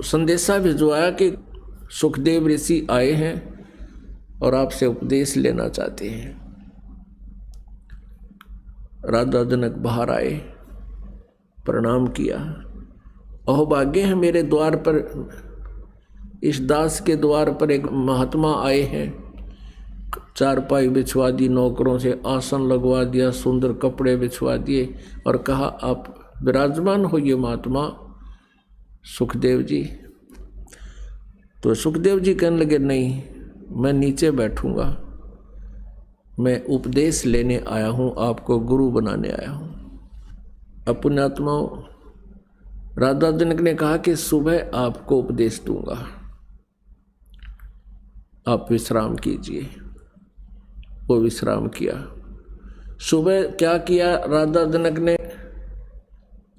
संदेशा भिजवाया कि सुखदेव ऋषि आए हैं और आपसे उपदेश लेना चाहते हैं। राजा जनक बाहर आए, प्रणाम किया। अहोभाग्य है, मेरे द्वार पर, इस दास के द्वार पर एक महात्मा आए हैं। चारपाई बिछवा दी, नौकरों से आसन लगवा दिया, सुंदर कपड़े बिछवा दिए और कहा आप विराजमान होइए महात्मा सुखदेव जी। तो सुखदेव जी कहने लगे नहीं, मैं नीचे बैठूंगा, मैं उपदेश लेने आया हूँ, आपको गुरु बनाने आया हूँ। अपने आत्माओं, राजा जनक ने कहा कि सुबह आपको उपदेश दूंगा, आप विश्राम कीजिए। वो विश्राम किया। सुबह क्या किया राजा जनक ने,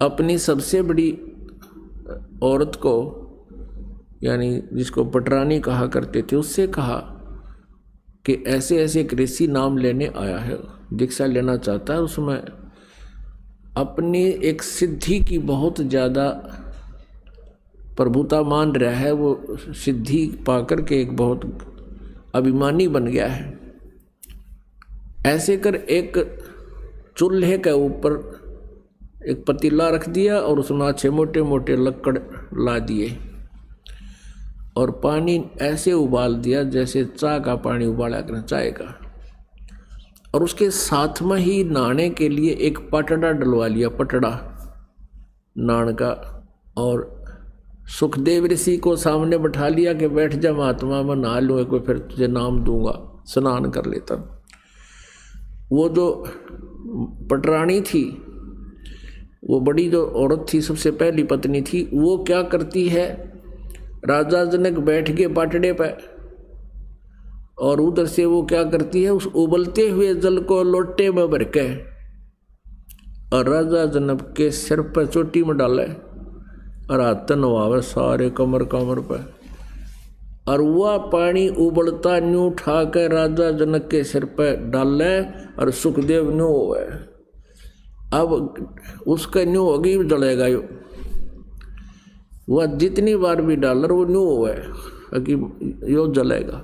अपनी सबसे बड़ी औरत को, यानी जिसको पटरानी कहा करते थे, उससे कहा कि ऐसे ऐसे एक ऋषि नाम लेने आया है, दीक्षा लेना चाहता है, उसमें अपनी एक सिद्धि की बहुत ज़्यादा प्रभुता मान रहा है, वो सिद्धि पाकर के एक बहुत अभिमानी बन गया है। ऐसे कर एक चूल्हे के ऊपर एक पतीला रख दिया और उसमें अच्छे मोटे मोटे लक्कड़ ला दिए और पानी ऐसे उबाल दिया जैसे चाय का पानी उबाला कर चाय का, और उसके साथ में ही नहाने के लिए एक पटड़ा डलवा लिया, पटड़ा नान का, और सुखदेव ऋषि को सामने बैठा लिया कि बैठ जा महात्मा, मैं नहा लूँगा, कोई फिर तुझे नाम दूंगा, स्नान कर लेता। वो जो पटरानी थी, वो बड़ी जो औरत थी, सबसे पहली पत्नी थी, वो क्या करती है, राजा जनक बैठ के पाटड़े पे और उधर से वो क्या करती है, उस उबलते हुए जल को लोटे में भर के और राजा जनक के सिर पर चोटी में डाले और हाथ नवावे सारे कमर कमर पे, और वह पानी उबलता न्यू उठा कर राजा जनक के सिर पर डाले और सुखदेव न्यू हुए। अब उसका न्यू होगी जलेगा, वह जितनी बार भी डालर वो न्यू हुआ कि यो जलेगा।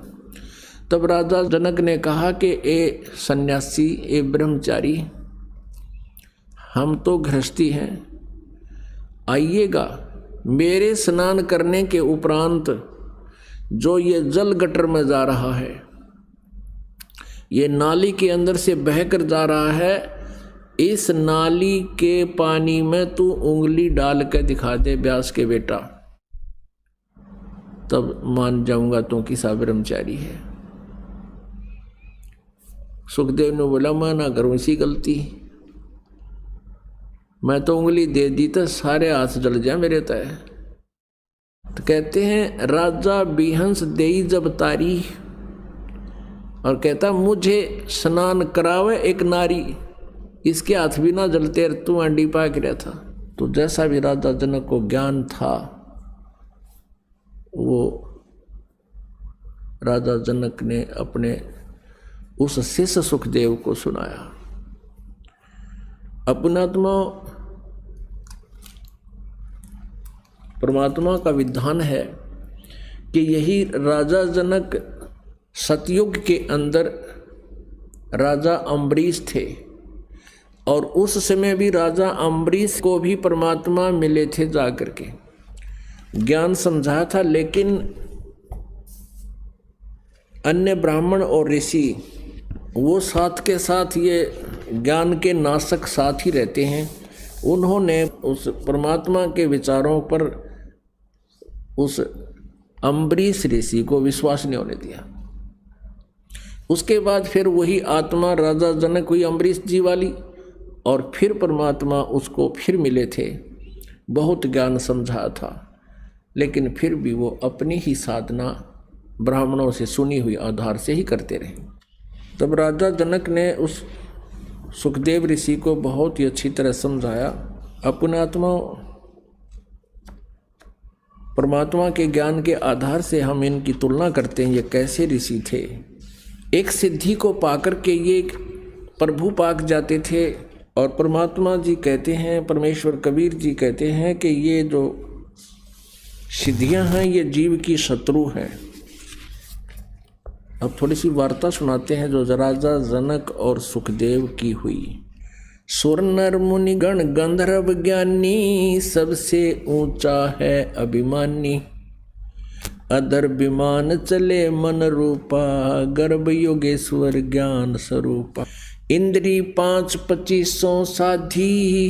तब राजा जनक ने कहा कि ए सन्यासी, ए ब्रह्मचारी, हम तो गृहस्थी हैं, आइएगा, मेरे स्नान करने के उपरांत जो ये जल गटर में जा रहा है, ये नाली के अंदर से बहकर जा रहा है, इस नाली के पानी में तू उंगली डाल के दिखा दे व्यास के बेटा, तब मान जाऊंगा तू किसा ब्रह्मचारी है। सुखदेव ने बोला मैं ना करूं इसी गलती, मैं तो उंगली दे दी तो सारे हाथ जल जाए मेरे तय। तो कहते हैं राजा बिहंस देई जब तारी, और कहता मुझे स्नान करावे एक नारी, इसके हाथ भी ना जलते, तू अंडी पा गिरा था। तो जैसा भी राजा जनक को ज्ञान था, वो राजा जनक ने अपने उस शिष्य सुखदेव को सुनाया। अपनात्मा परमात्मा का विधान है कि यही राजा जनक सतयुग के अंदर राजा अम्बरीश थे, और उस समय भी राजा अम्बरीश को भी परमात्मा मिले थे, जाकर के ज्ञान समझाया था। लेकिन अन्य ब्राह्मण और ऋषि वो साथ के साथ ये ज्ञान के नाशक साथ ही रहते हैं, उन्होंने उस परमात्मा के विचारों पर उस अम्बरीश ऋषि को विश्वास नहीं होने दिया। उसके बाद फिर वही आत्मा राजा जनक हुई अम्बरीश जी वाली, और फिर परमात्मा उसको फिर मिले थे, बहुत ज्ञान समझा था, लेकिन फिर भी वो अपनी ही साधना ब्राह्मणों से सुनी हुई आधार से ही करते रहे। तब राजा जनक ने उस सुखदेव ऋषि को बहुत ही अच्छी तरह समझाया। अपने आत्मा परमात्मा के ज्ञान के आधार से हम इनकी तुलना करते हैं, ये कैसे ऋषि थे। एक सिद्धि को पाकर के ये प्रभु पाक जाते थे, और परमात्मा जी कहते हैं, परमेश्वर कबीर जी कहते हैं कि ये जो सिद्धियां हैं ये जीव की शत्रु हैं। अब थोड़ी सी वार्ता सुनाते हैं जो राजा जनक और सुखदेव की हुई। सुर नर मुनि गण गंधर्व ज्ञानी, सबसे ऊंचा है अभिमानी। अधर विमान चले मन रूपा, गर्भ योगेश्वर ज्ञान स्वरूपा। इंद्री 5-25 साधी,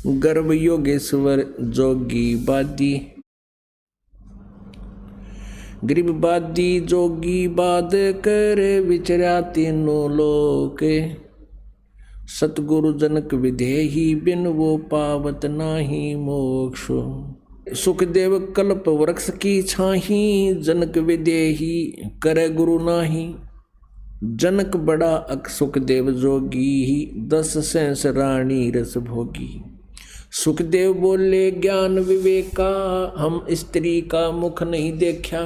गर्भ योगेश्वर जोगी बादी। गरीबबादी जोगी बाद कर, विचरा तीनों लोक। सतगुरु जनक विधेहि, बिन वो पावत नाही मोक्ष। सुखदेव कल्प वृक्ष की छाही, जनक विधेहि करे गुरु नाही। जनक बड़ा अक सुखदेव जोगी, 10 सहस रानी रस भोगी। सुखदेव बोले ज्ञान विवेका, हम स्त्री का मुख नहीं देखा।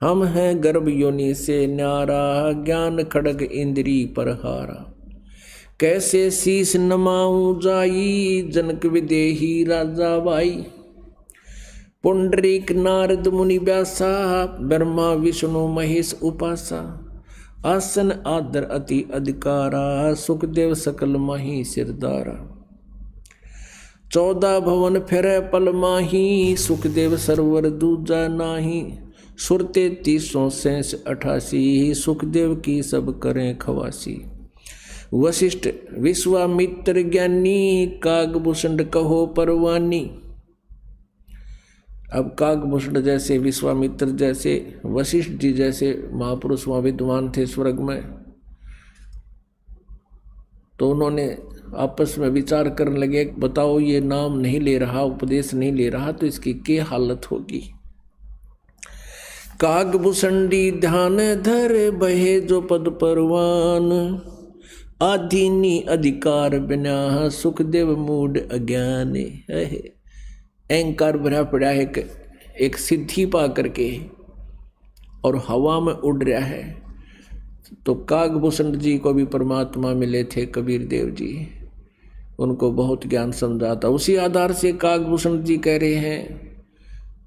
हम हैं गर्भ योनि से न्यारा, ज्ञान खड़ग इंद्री पर हारा। कैसे शीस नमाऊं जाई, जनक विदेही राजा भाई। पुंडरीक नारद मुनि व्यासा, ब्रह्मा विष्णु महेश उपासा। आसन आदर अति अधिकारा, सुखदेव सकल माही सिरदारा। 14 भवन फिरे पल माही, सुखदेव सरवर दूजा नाही। सुरते 388, सुखदेव की सब करें खवासी। वशिष्ठ विश्वामित्र ज्ञानी, कागभूषण कहो परवानी। अब कागभूषण जैसे, विश्वामित्र जैसे, वशिष्ठ जी जैसे महापुरुष वहाँ विद्वान थे स्वर्ग में, तो उन्होंने आपस में विचार करने लगे, बताओ ये नाम नहीं ले रहा, उपदेश नहीं ले रहा, तो इसकी क्या हालत होगी। कागभूषणी ध्यान धर, बहे जो पद परवान। आधीनी अधिकार बिना, सुखदेव मूड अज्ञान। अहंकार भरा पड़ा है, एक सिद्धि पा करके और हवा में उड़ रहा है। तो कागभूषण जी को भी परमात्मा मिले थे कबीर देव जी, उनको बहुत ज्ञान समझा था। उसी आधार से कागभूषण जी कह रहे हैं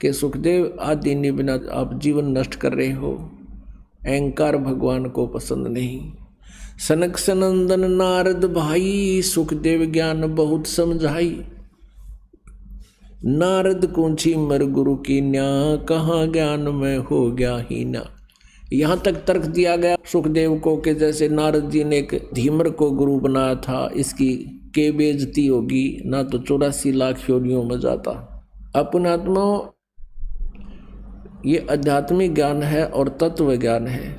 कि सुखदेव आदि बिना आप जीवन नष्ट कर रहे हो, अहंकार भगवान को पसंद नहीं। सनक सनंदन नारद भाई, सुखदेव ज्ञान बहुत समझाई। नारद कुंची मर गुरु की न्या, कहाँ ज्ञान में हो गया ही ना। यहाँ तक तर्क दिया गया सुखदेव को कि जैसे नारद जी ने एक धीमर को गुरु बनाया था, इसकी के बेइज्जती होगी, ना तो 84 लाख योनियों में जाता। अपनात्मा ये आध्यात्मिक ज्ञान है और तत्व ज्ञान है।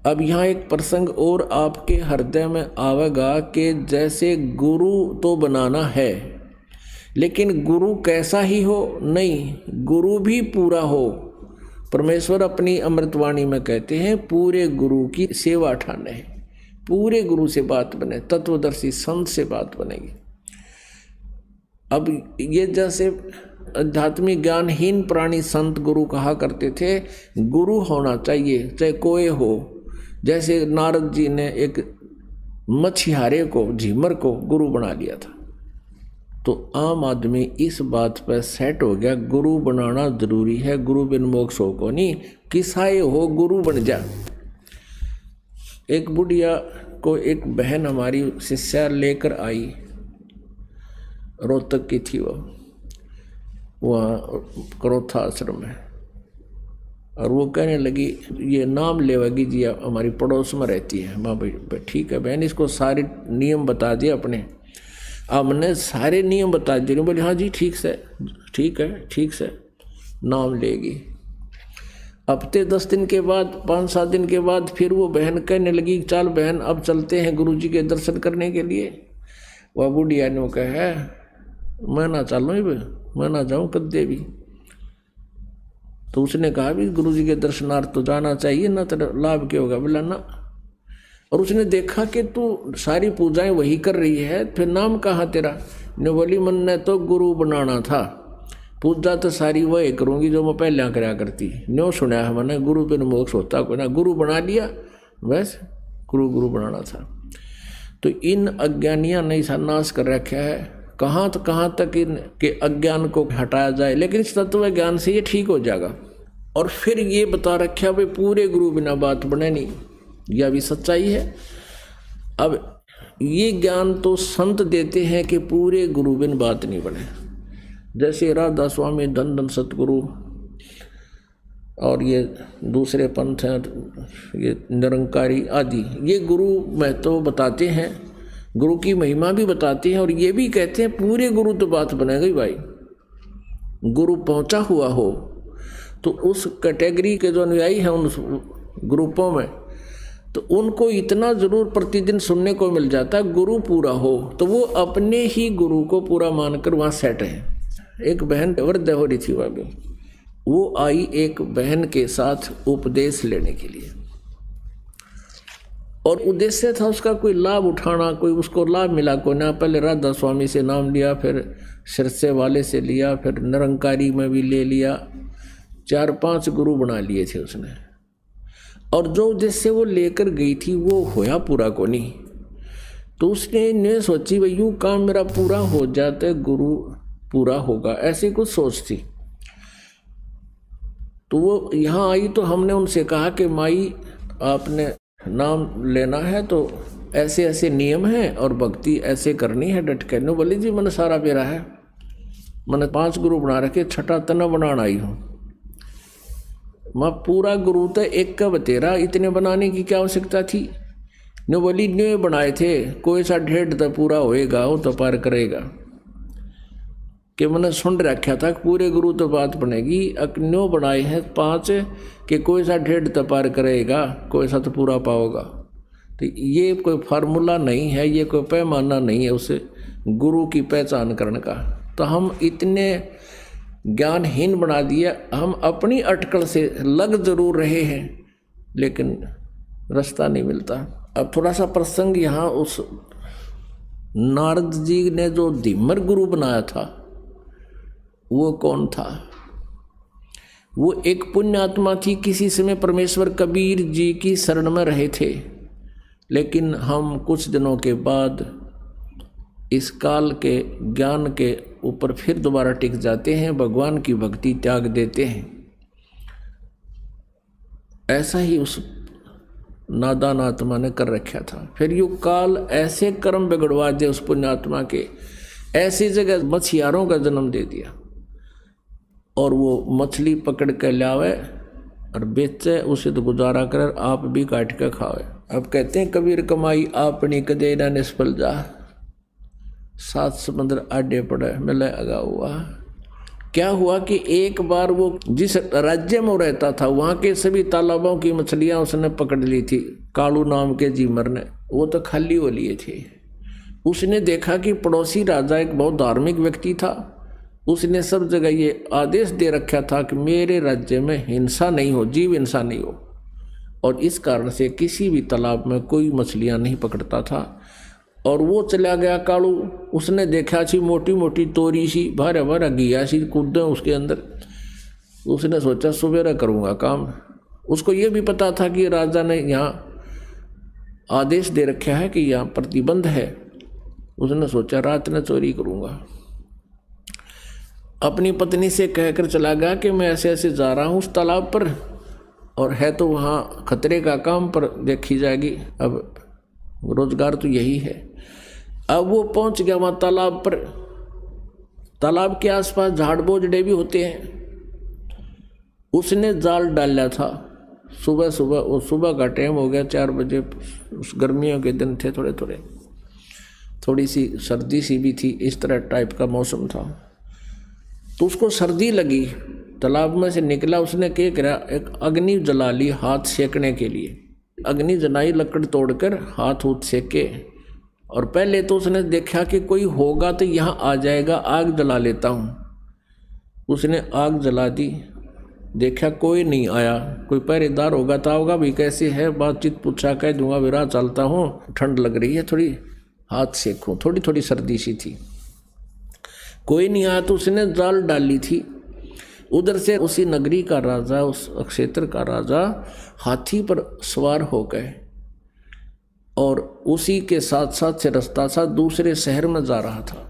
अब यहाँ एक प्रसंग और आपके हृदय में आवेगा कि जैसे गुरु तो बनाना है, लेकिन गुरु कैसा ही हो, नहीं, गुरु भी पूरा हो। परमेश्वर अपनी अमृतवाणी में कहते हैं पूरे गुरु की सेवा ठाने, पूरे गुरु से बात बने, तत्वदर्शी संत से बात बनेगी। अब ये जैसे आध्यात्मिक ज्ञानहीन प्राणी संत गुरु कहा करते थे, गुरु होना चाहिए चाहे कोई हो। जैसे नारद जी ने एक मछियारे को, झीमर को गुरु बना लिया था, तो आम आदमी इस बात पर सेट हो गया, गुरु बनाना जरूरी है, गुरु बिन मोक्ष हो को नहीं, किसाए हो गुरु बन जा। एक बुढ़िया को एक बहन हमारी शिष्या लेकर आई, रोहतक की थी वहाँ करोथा आश्रम में, और वो कहने लगी ये नाम लेवागी जी हमारी पड़ोस में रहती है। माँ भाई ठीक है बहन, इसको सारे नियम बता दिए अपने। हमने सारे नियम बता दिए, बोले हाँ जी ठीक से, ठीक है ठीक से, नाम लेगी। हफ्ते 10 दिन के बाद, 5-7 दिन के बाद फिर वो बहन कहने लगी चल बहन अब चलते हैं गुरु जी के दर्शन करने के लिए। वह बुढ़िया ने कहा मैं ना चलूँ, मैं ना जाऊँ कद्दे भी। तो उसने कहा भी गुरु जी के दर्शनार्थ तो जाना चाहिए ना, तेरा लाभ क्या होगा, बोला ना। और उसने देखा कि तू सारी पूजाएं वही कर रही है, फिर नाम कहाँ तेरा। ने बोली मन ने तो गुरु बनाना था, पूजा तो सारी वही करूँगी जो मैं पहले कराया करती। न्यों सुना है मैंने, गुरु बिन मोक्ष होता कोई ना, गुरु बना लिया बस, गुरु बनाना था। तो इन अज्ञानियों ने ऐसा नाश कर रखा है, कहाँ तक इनके अज्ञान को हटाया जाए, लेकिन इस तत्व ज्ञान से ये ठीक हो जाएगा। और फिर ये बता रखा भाई पूरे गुरु बिना बात बने नहीं, यह भी सच्चाई है। अब ये ज्ञान तो संत देते हैं कि पूरे गुरु बिन बात नहीं बने, जैसे राधा स्वामी, धन धन सतगुरु और ये दूसरे पंथ हैं, ये निरंकारी आदि, ये गुरु महत्व बताते हैं, गुरु की महिमा भी बताते हैं, और ये भी कहते हैं पूरे गुरु तो बात बनेगी भाई। गुरु पहुंचा हुआ हो तो उस कैटेगरी के जो अनुयायी हैं उन ग्रुपों में, तो उनको इतना जरूर प्रतिदिन सुनने को मिल जाता है, गुरु पूरा हो तो वो अपने ही गुरु को पूरा मानकर वहाँ सेट है। एक बहन वृद्ध हो रही थी, वो आई एक बहन के साथ उपदेश लेने के लिए, और उद्देश्य था उसका कोई लाभ उठाना, कोई उसको लाभ मिला को ना। पहले राधा स्वामी से नाम लिया, फिर सिरसे वाले से लिया, फिर निरंकारी में भी ले लिया, 4-5 गुरु बना लिए थे उसने। और जो उद्देश्य वो लेकर गई थी वो होया पूरा को नहीं, तो उसने ने सोची भाई यूँ काम मेरा पूरा हो जाता गुरु पूरा होगा, ऐसी कुछ सोच थी। तो वो यहाँ आई तो हमने उनसे कहा कि माई आपने नाम लेना है तो ऐसे ऐसे नियम हैं और भक्ति ऐसे करनी है डट के। नो बोली जी मैंने सारा बेरा है, मैंने 5 गुरु बना रखे, 6ठा तना बनाना आई हूँ। मैं पूरा गुरु तो एक का बतेरा, इतने बनाने की क्या आवश्यकता थी। नो बोली न्यू बनाए थे, कोई सा 1.5 तो पूरा होएगा, वो तो पार करेगा। कि मैंने सुन रखा था पूरे गुरु तो बात बनेगी, न्यू बनाए हैं 5 कि कोई सा 1.5 तो पार करेगा, कोई सा तो पूरा पाओगा। तो ये कोई फार्मूला नहीं है, ये कोई पैमाना नहीं है उसे गुरु की पहचान करने का। तो हम इतने ज्ञानहीन बना दिया, हम अपनी अटकल से लग जरूर रहे हैं लेकिन रास्ता नहीं मिलता। अब थोड़ा सा प्रसंग यहाँ, उस नारद जी ने जो धीमर गुरु बनाया था वो कौन था? वो एक पुण्यात्मा थी, किसी समय परमेश्वर कबीर जी की शरण में रहे थे, लेकिन हम कुछ दिनों के बाद इस काल के ज्ञान के ऊपर फिर दोबारा टिक जाते हैं, भगवान की भक्ति त्याग देते हैं। ऐसा ही उस नादान आत्मा ने कर रखा था। फिर यू काल ऐसे कर्म बिगड़वा दे उस पुण्यात्मा के, ऐसी जगह मछियारों का जन्म दे दिया, और वो मछली पकड़ के लावे और बेचे, उसे तो गुजारा कर आप भी काट के खावे। अब कहते हैं कबीर कमाई आपनी कदे ना निष्फल जा, 7 समुद्र आडे पड़े मिले अगा हुआ। क्या हुआ कि एक बार वो जिस राज्य में रहता था वहाँ के सभी तालाबों की मछलियाँ उसने पकड़ ली थी, कालू नाम के जीमर ने, वो तो खाली हो लिए थे। उसने देखा कि पड़ोसी राजा एक बहुत धार्मिक व्यक्ति था, उसने सब जगह ये आदेश दे रखा था कि मेरे राज्य में हिंसा नहीं हो, जीव हिंसा नहीं हो, और इस कारण से किसी भी तालाब में कोई मछलियाँ नहीं पकड़ता था। और वो चला गया कालू, उसने देखा सी मोटी मोटी तोरी सी भारा भारा घिया सी कूदें उसके अंदर, उसने सोचा सुबेरा करूँगा काम। उसको ये भी पता था कि राजा ने यहाँ आदेश दे रखा है कि यहाँ प्रतिबंध है, उसने सोचा रात में चोरी करूँगा। अपनी पत्नी से कहकर चला गया कि मैं ऐसे ऐसे जा रहा हूँ उस तालाब पर, और है तो वहाँ खतरे का काम, पर देखी जाएगी, अब रोजगार तो यही है। अब वो पहुंच गया वहाँ तालाब पर। तालाब के आसपास झाड़ बोझड़े भी होते हैं। उसने जाल डाला था सुबह सुबह, और सुबह का टाइम हो गया 4 बजे, उस गर्मियों के दिन थे, थोड़ी सी सर्दी सी भी थी, इस तरह टाइप का मौसम था। तो उसको सर्दी लगी, तालाब में से निकला, उसने क्या करा, एक अग्नि जला ली हाथ सेकने के लिए। अग्नि जलाई, लकड़ तोड़कर हाथ उठ सेके, और पहले तो उसने देखा कि कोई होगा तो यहाँ आ जाएगा, आग जला लेता हूँ। उसने आग जला दी, देखा कोई नहीं आया, कोई पहरेदार होगा तो होगा भी, कैसे है बातचीत पूछा, कह दूंगा विरा चलता हूँ, ठंड लग रही है थोड़ी, हाथ सेकूँ, थोड़ी थोड़ी सर्दी सी थी। कोई नहीं आया तो उसने जाल डाली थी। उधर से उसी नगरी का राजा, उस क्षेत्र का राजा हाथी पर सवार हो गए, और उसी के साथ साथ से रास्ता सा दूसरे शहर में जा रहा था।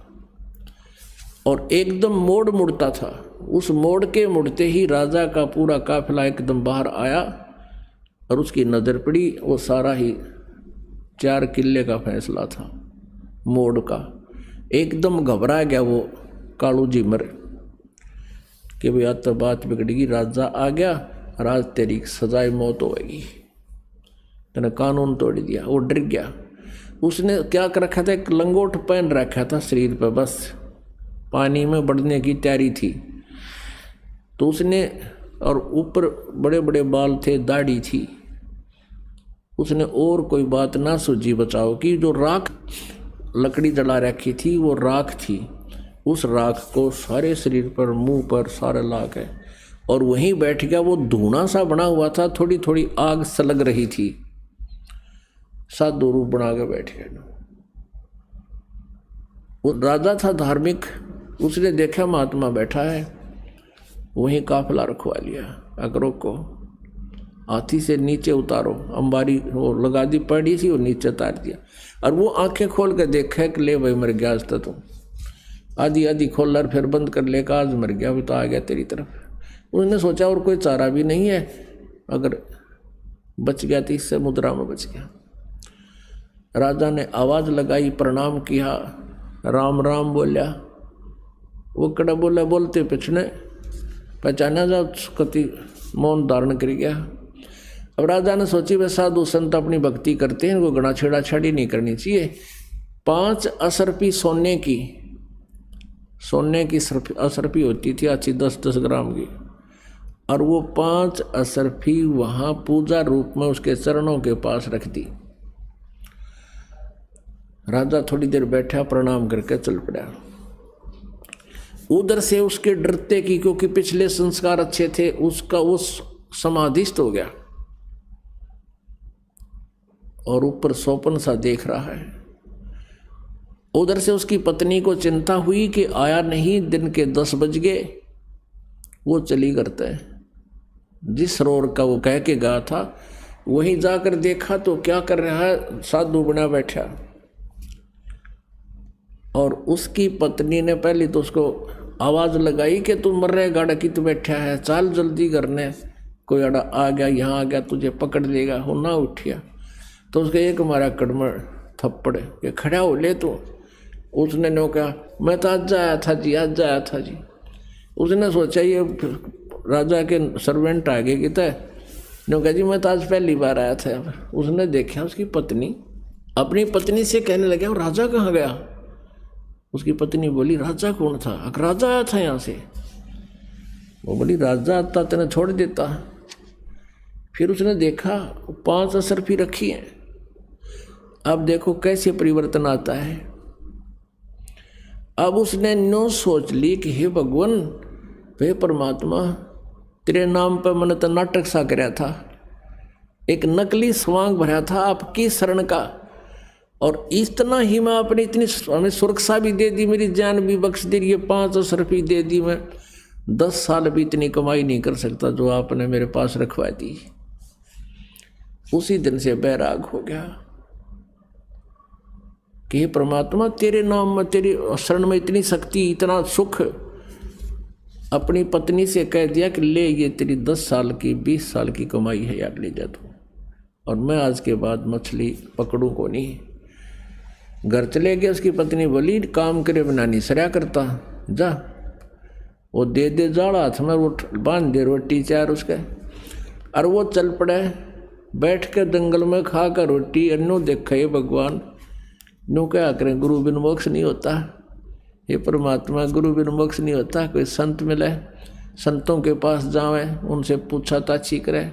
और एकदम मोड़ मुड़ता था। उस मोड़ के मुड़ते ही राजा का पूरा काफिला एकदम बाहर आया और उसकी नज़र पड़ी। वो सारा ही 4 किले का फैसला था मोड़ का। एकदम घबरा गया वो कालू झिमर कि भाई आज तो बात बिगड़ेगी, राजा आ गया, राज तेरी सजाए मौत होगी, तेने कानून तोड़ दिया। वो डर गया। उसने क्या कर रखा था, एक लंगोट पहन रखा था शरीर पर, बस पानी में बढ़ने की तैयारी थी। तो उसने, और ऊपर बड़े बड़े बाल थे, दाढ़ी थी। उसने और कोई बात ना सूझी बचाओ कि जो राख लकड़ी जला रखी थी वो राख थी। उस राख को सारे शरीर पर, मुंह पर सारे ला के और वहीं बैठ गया। वो धुआं सा बना हुआ था, थोड़ी थोड़ी आग सलग रही थी। साधु रूप बना के बैठ गया। वो राजा था धार्मिक, उसने देखा महात्मा बैठा है, वहीं काफिला रखवा लिया। अकरों को हाथी से नीचे उतारो, अंबारी वो लगा दी पड़ी थी, वो नीचे उतार दिया। और वो आंखें खोल कर देखा कि ले भाई मर गया आज तो तुम। आधी आधी खोल और फिर बंद कर लेकर आज मर गया, वो तो आ गया तेरी तरफ। उसने सोचा और कोई चारा भी नहीं है, अगर बच गया तो इससे मुद्रा में बच गया। राजा ने आवाज़ लगाई, प्रणाम किया, राम राम बोलिया। वो कड़ा बोला, बोलते पिछने पहचाना जा, कति मौन धारण कर गया। अब राजा ने सोची वे साधु संत अपनी भक्ति करते हैं, इनको गणा छेड़ा छाड़ी नहीं करनी चाहिए। 5 असरपी सोने की असरपी होती थी, अच्छी 10-10 ग्राम की, और वो 5 असरफी वहाँ पूजा रूप में उसके चरणों के पास रख दी। राजा थोड़ी देर बैठा, प्रणाम करके चल पड़ा। उधर से उसके डरते की, क्योंकि पिछले संस्कार अच्छे थे, उसका वो समाधिस्थ हो गया और ऊपर स्वप्न सा देख रहा है। उधर से उसकी पत्नी को चिंता हुई कि आया नहीं, दिन के 10 बज गए। वो चली करता है, जिस सरोवर का वो कह के गया था वहीं जाकर देखा तो क्या कर रहा है, साधु बना बैठा। और उसकी पत्नी ने पहले तो उसको आवाज़ लगाई कि तू मर रहे गाड़ा की, तू बैठा है, चाल जल्दी करने, कोई अड़ा आ गया, यहाँ आ गया, तुझे पकड़ लेगा। हो ना उठिया तो उसके एक मारा कड़मड़ थप्पड़ के खड़ा हो ले तो। उसने नो कहा, मैं तो आज आया था जी, आज आया था जी। उसने सोचा ये राजा के सर्वेंट आगे की तय, नो कहा जी मैं तो आज पहली बार आया था। उसने देखा उसकी पत्नी अपनी पत्नी से कहने लगा, राजा कहाँ गया? उसकी पत्नी बोली, राजा कौन था? अगर राजा आया था यहाँ से। वो बोली, राजा आता तेने छोड़ देता। फिर उसने देखा 5 असरफी रखी हैं। अब देखो कैसे परिवर्तन आता है। अब उसने नो सोच ली कि हे भगवान, हे परमात्मा, तेरे नाम पर मैंने तो नाटक सा कराया था, एक नकली स्वांग भरा था आपकी शरण का, और इतना ही मैं अपनी इतनी हमें सुरक्षा भी दे दी, मेरी जान भी बख्श दी, ये 5 असरफी दे दी, मैं 10 साल भी इतनी कमाई नहीं कर सकता जो आपने मेरे पास रखवा दी। उसी दिन से बैराग हो गया कि परमात्मा तेरे नाम में, तेरी शरण में इतनी शक्ति, इतना सुख। अपनी पत्नी से कह दिया कि ले ये तेरी 10 साल की 20 साल की कमाई है यार, ले जा तू, और मैं आज के बाद मछली पकड़ूं को नहीं। घर चले गए। उसकी पत्नी बोली, काम करे बिना नहीं सरा करता, जा वो दे दे जाड़ा हाथ में, वो बांध दे रोटी 4 उसके। और वो चल पड़े, बैठ के जंगल में खा कर रोटी, अन्नो देखे भगवान, नो क्या करें, गुरु बिन मोक्ष नहीं होता। हे परमात्मा, गुरु बिन मोक्ष नहीं होता। कोई संत मिले, संतों के पास जावे, उनसे पूछा ताछी करे।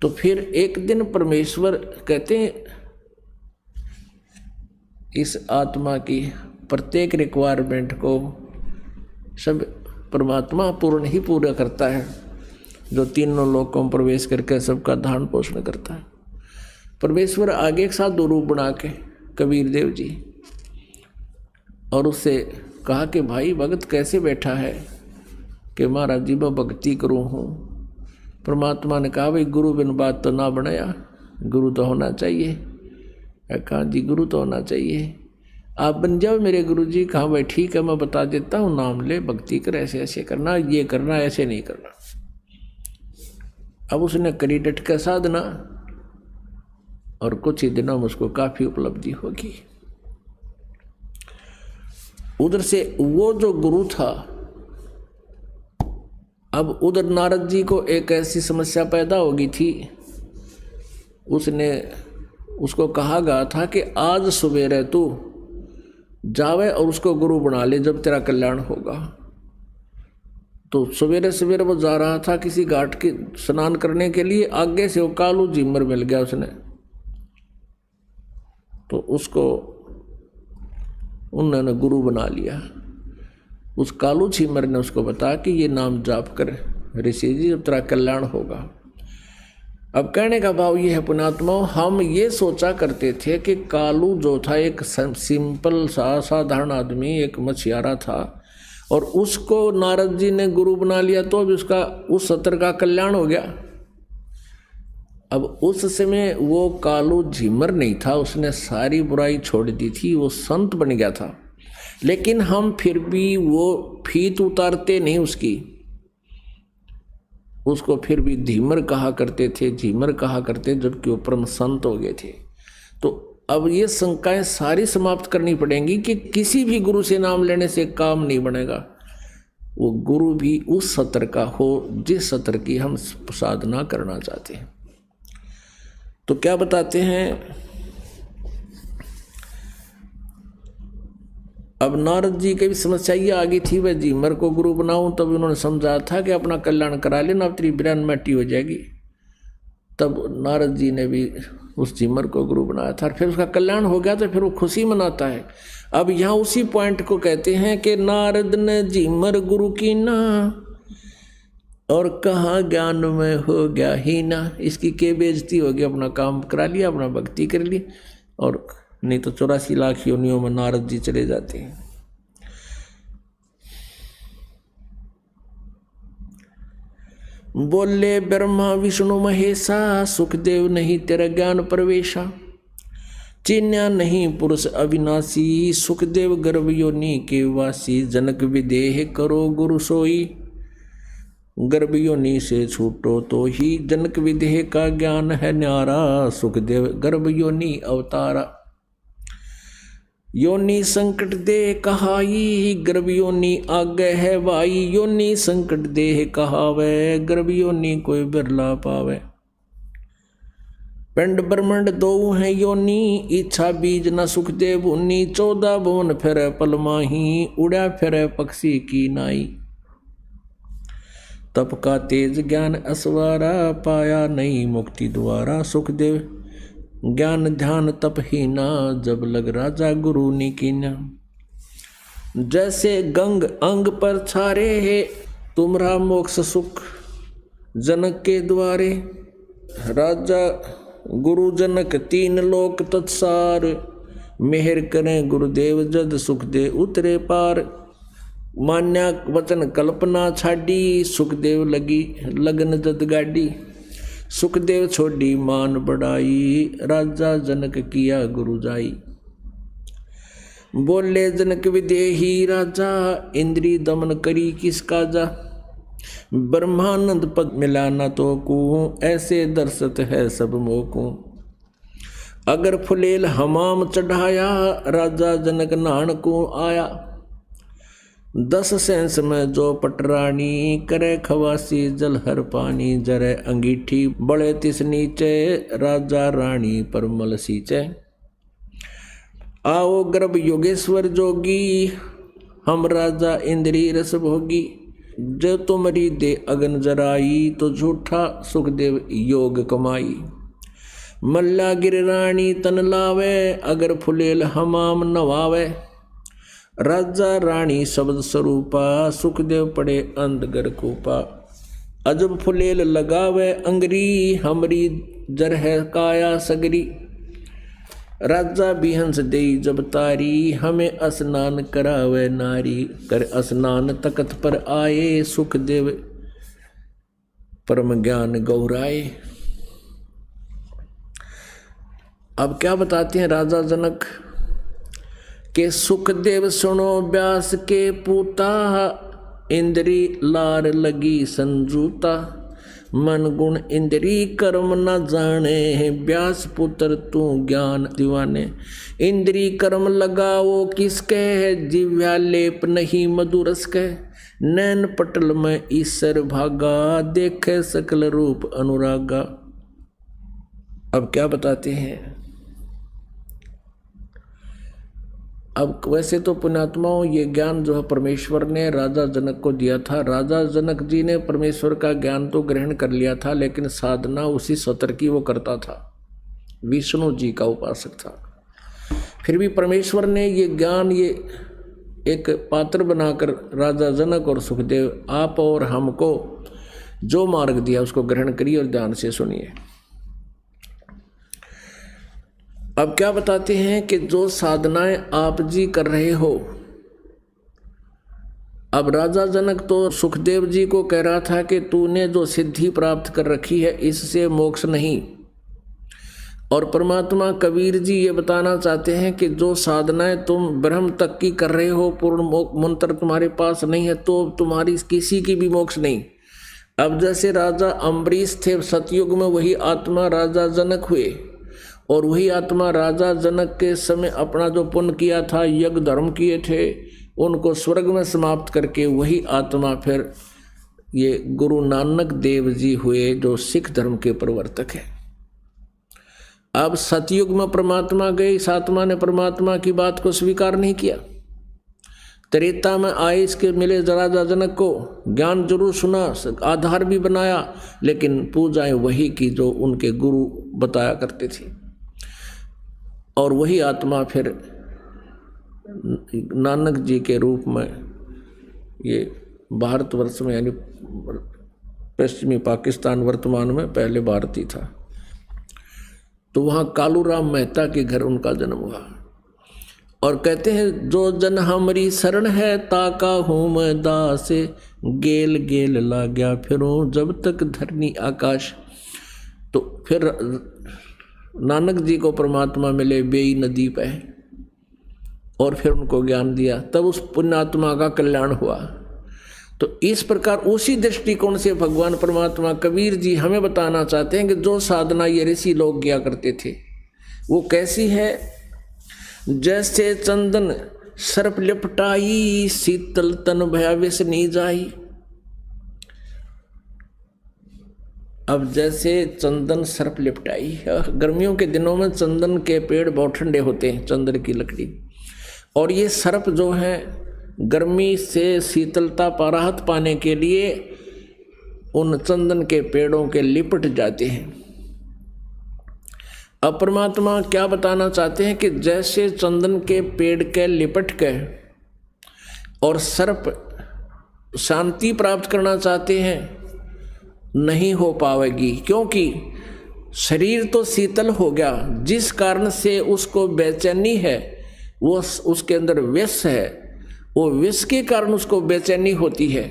तो फिर एक दिन परमेश्वर कहते हैं, इस आत्मा की प्रत्येक रिक्वायरमेंट को सब परमात्मा पूर्ण ही पूरा करता है, जो तीनों लोकों में प्रवेश करके सबका धारण पोषण करता है। परमेश्वर आगे एक साथ 2 रूप बना के कबीर देव जी, और उससे कहा कि भाई भगत कैसे बैठा है, कि महाराज जी मैं भक्ति करूँ हूँ। परमात्मा ने कहा, भाई गुरु बिन बात तो ना बनाया, गुरु तो होना चाहिए। कहा जी गुरु तो होना चाहिए। आप बन जाओ मेरे गुरुजी। कहाँ भाई ठीक है, मैं बता देता हूँ, नाम ले, भक्ति कर, ऐसे ऐसे करना, ये करना, ऐसे नहीं करना। अब उसने करी डट का साधना और कुछ ही दिनों में उसको काफी उपलब्धि होगी। उधर से वो जो गुरु था, अब उधर नारद जी को एक ऐसी समस्या पैदा होगी थी। उसको कहा गया था कि आज सवेरे तू जावे और उसको गुरु बना ले, जब तेरा कल्याण होगा। तो सवेरे सवेरे वो जा रहा था किसी घाट के स्नान करने के लिए, आगे से वो कालू झीमर मिल गया उसने। तो उसको उन्होंने गुरु बना लिया। उस कालू झीमर ने उसको बताया कि ये नाम जाप कर ऋषि जी, जब तेरा कल्याण होगा। अब कहने का भाव ये है पुण्यात्मा, हम ये सोचा करते थे कि कालू जो था एक सिंपल सा साधारण आदमी, एक मछियारा था, और उसको नारद जी ने गुरु बना लिया तो अब उसका उस सत्र का कल्याण हो गया। अब उस समय वो कालू झीमर नहीं था, उसने सारी बुराई छोड़ दी थी, वो संत बन गया था। लेकिन हम फिर भी वो फीत उतारते नहीं उसको फिर भी धीमर कहा करते थे, झीमर कहा करते, जबकि वो परम संत हो गए थे। तो अब ये शंकाएं सारी समाप्त करनी पड़ेंगी कि किसी भी गुरु से नाम लेने से काम नहीं बनेगा। वो गुरु भी उस सत्र का हो जिस सत्र की हम साधना करना चाहते हैं। तो क्या बताते हैं, अब नारद जी की भी समस्या ये आ गई थी, वह झीमर को गुरु बनाऊं। तब उन्होंने समझा था कि अपना कल्याण करा लेना, अब तेरी बिरान मट्टी हो जाएगी। तब नारद जी ने भी उस झीमर को गुरु बनाया था, फिर उसका कल्याण हो गया तो फिर वो खुशी मनाता है। अब यहाँ उसी पॉइंट को कहते हैं कि नारद ने झीमर गुरु की ना, और कहाँ ज्ञान में हो गया ही ना। इसकी के बेइज्जती हो गई, अपना काम करा लिया, अपना भक्ति कर ली, और नहीं तो 84 लाख योनियों में नारद जी चले जाते हैं। बोले ब्रह्मा विष्णु महेशा, सुखदेव नहीं तेरा ज्ञान प्रवेशा। चिन्या नहीं पुरुष अविनाशी, सुखदेव गर्भ योनि के वासी। जनक विदेह करो गुरु सोई, गर्भ योनि से छूटो तो ही। जनक विदेह का ज्ञान है न्यारा, सुखदेव गर्भ योनि अवतारा। योनि संकट दे कहाई, गर्भ योनि आगे है भाई। योनि संकट देह कहावे, गर्भ योनि कोई बिरला पावे। पिंड ब्रह्मंड दो है योनि, इच्छा बीज न सुखदेव उन्नी। 14 भुवन फिर पल माही, उड़ा फिर पक्षी की नाई। तप का तेज ज्ञान असवारा, पाया नहीं मुक्ति द्वारा। सुखदेव ज्ञान ध्यान तप ही ना, जब लग राजा गुरु निकीना। जैसे गंग अंग पर छारे है, तुमरा मोक्ष सुख जनक के द्वारे। राजा गुरु जनक 3 लोक तत्सार, मेहर करें गुरुदेव जद सुख दे उतरे पार। मान्या वचन कल्पना छाडी, सुखदेव लगी लगन जद गाडी। सुखदेव छोड़ी मान बढ़ाई, राजा जनक किया गुरु जाई। बोले जनक विदेही राजा, इंद्री दमन करी किस काजा। ब्रह्मानंद पद मिला न तो को, ऐसे दर्शत है सब मोको। अगर फुलेल हमाम चढ़ाया, राजा जनक नान को आया। 10 सेंस में जो पटरानी, करे खवासी जल हर पानी। जरे अंगीठी बड़े तिस नीचे, राजा रानी परमल सींचे। आओ गर्भ योगेश्वर जोगी, हम राजा इंद्री रस भोगी। जो तुम्हारी दे अगन जराई, तो झूठा सुखदेव योग कमाई। मल्ला गिर रानी तन लावे, अगर फुलेल हमाम नवावे। राजा रानी शब्द स्वरूपा, सुखदेव पड़े अंधगर कूपा। अजब फुलेल लगावे अंगरी, हमरी जर है काया सगरी। राजा बिहंस दे जब तारी, हमें स्नान करावे नारी। कर स्नान तकत पर आए, सुखदेव परम ज्ञान गौराए। अब क्या बताते हैं राजा जनक के सुखदेव सुनो व्यास के पूता, इंद्री लार लगी संजूता, मन गुण इंद्री कर्म न जाने, व्यास पुत्र तू ज्ञान दीवाने। इंद्री कर्म लगाओ किसके, जिव्या लेप नहीं मधुरस के, नैन पटल में ईश्वर भागा, देखे सकल रूप अनुरागा। अब क्या बताते हैं? अब वैसे तो पुण्यात्माओं ये ज्ञान जो है परमेश्वर ने राजा जनक को दिया था। राजा जनक जी ने परमेश्वर का ज्ञान तो ग्रहण कर लिया था, लेकिन साधना उसी सतर की वो करता था, विष्णु जी का उपासक था। फिर भी परमेश्वर ने ये ज्ञान ये एक पात्र बनाकर राजा जनक और सुखदेव आप और हमको जो मार्ग दिया उसको ग्रहण करिए और ध्यान से सुनिए। अब क्या बताते हैं कि जो साधनाएं आप जी कर रहे हो, अब राजा जनक तो सुखदेव जी को कह रहा था कि तूने जो सिद्धि प्राप्त कर रखी है इससे मोक्ष नहीं, और परमात्मा कबीर जी ये बताना चाहते हैं कि जो साधनाएं तुम ब्रह्म तक की कर रहे हो, पूर्ण मंत्र तुम्हारे पास नहीं है तो तुम्हारी किसी की भी मोक्ष नहीं। अब जैसे राजा अम्बरीश थे सतयुग में, वही आत्मा राजा जनक हुए, और वही आत्मा राजा जनक के समय अपना जो पुण्य किया था, यज्ञ धर्म किए थे, उनको स्वर्ग में समाप्त करके वही आत्मा फिर ये गुरु नानक देव जी हुए जो सिख धर्म के प्रवर्तक हैं। अब सतयुग में परमात्मा गए, इस आत्मा ने परमात्मा की बात को स्वीकार नहीं किया। त्रेता में आए, इसके मिले राजा जनक को, ज्ञान जरूर सुना, आधार भी बनाया, लेकिन पूजाएं वही की जो उनके गुरु बताया करते थे। और वही आत्मा फिर नानक जी के रूप में ये भारतवर्ष में यानी पश्चिमी पाकिस्तान वर्तमान में पहले भारती था, तो वहाँ कालूराम मेहता के घर उनका जन्म हुआ। और कहते हैं जो जन हमारी शरण है, ताका हूँ मैं दासे, गेल गेल ला गया फिरूं जब तक धरनी आकाश। तो फिर नानक जी को परमात्मा मिले बेई नदी पे, और फिर उनको ज्ञान दिया, तब उस पुण्यात्मा का कल्याण हुआ। तो इस प्रकार उसी दृष्टिकोण से भगवान परमात्मा कबीर जी हमें बताना चाहते हैं कि जो साधना ये ऋषि लोग किया करते थे वो कैसी है। जैसे चंदन सर्प लिपटाई, शीतल तन भया विष नी जाई। अब जैसे चंदन सर्प लिपटाई, गर्मियों के दिनों में चंदन के पेड़ बहुत ठंडे होते हैं, चंदन की लकड़ी, और ये सर्प जो है गर्मी से शीतलता पर राहत पाने के लिए उन चंदन के पेड़ों के लिपट जाते हैं। अब परमात्मा क्या बताना चाहते हैं कि जैसे चंदन के पेड़ के लिपट के और सर्प शांति प्राप्त करना चाहते हैं, नहीं हो पाएगी, क्योंकि शरीर तो शीतल हो गया, जिस कारण से उसको बेचैनी है, वो उसके अंदर विष है, वो विष के कारण उसको बेचैनी होती है,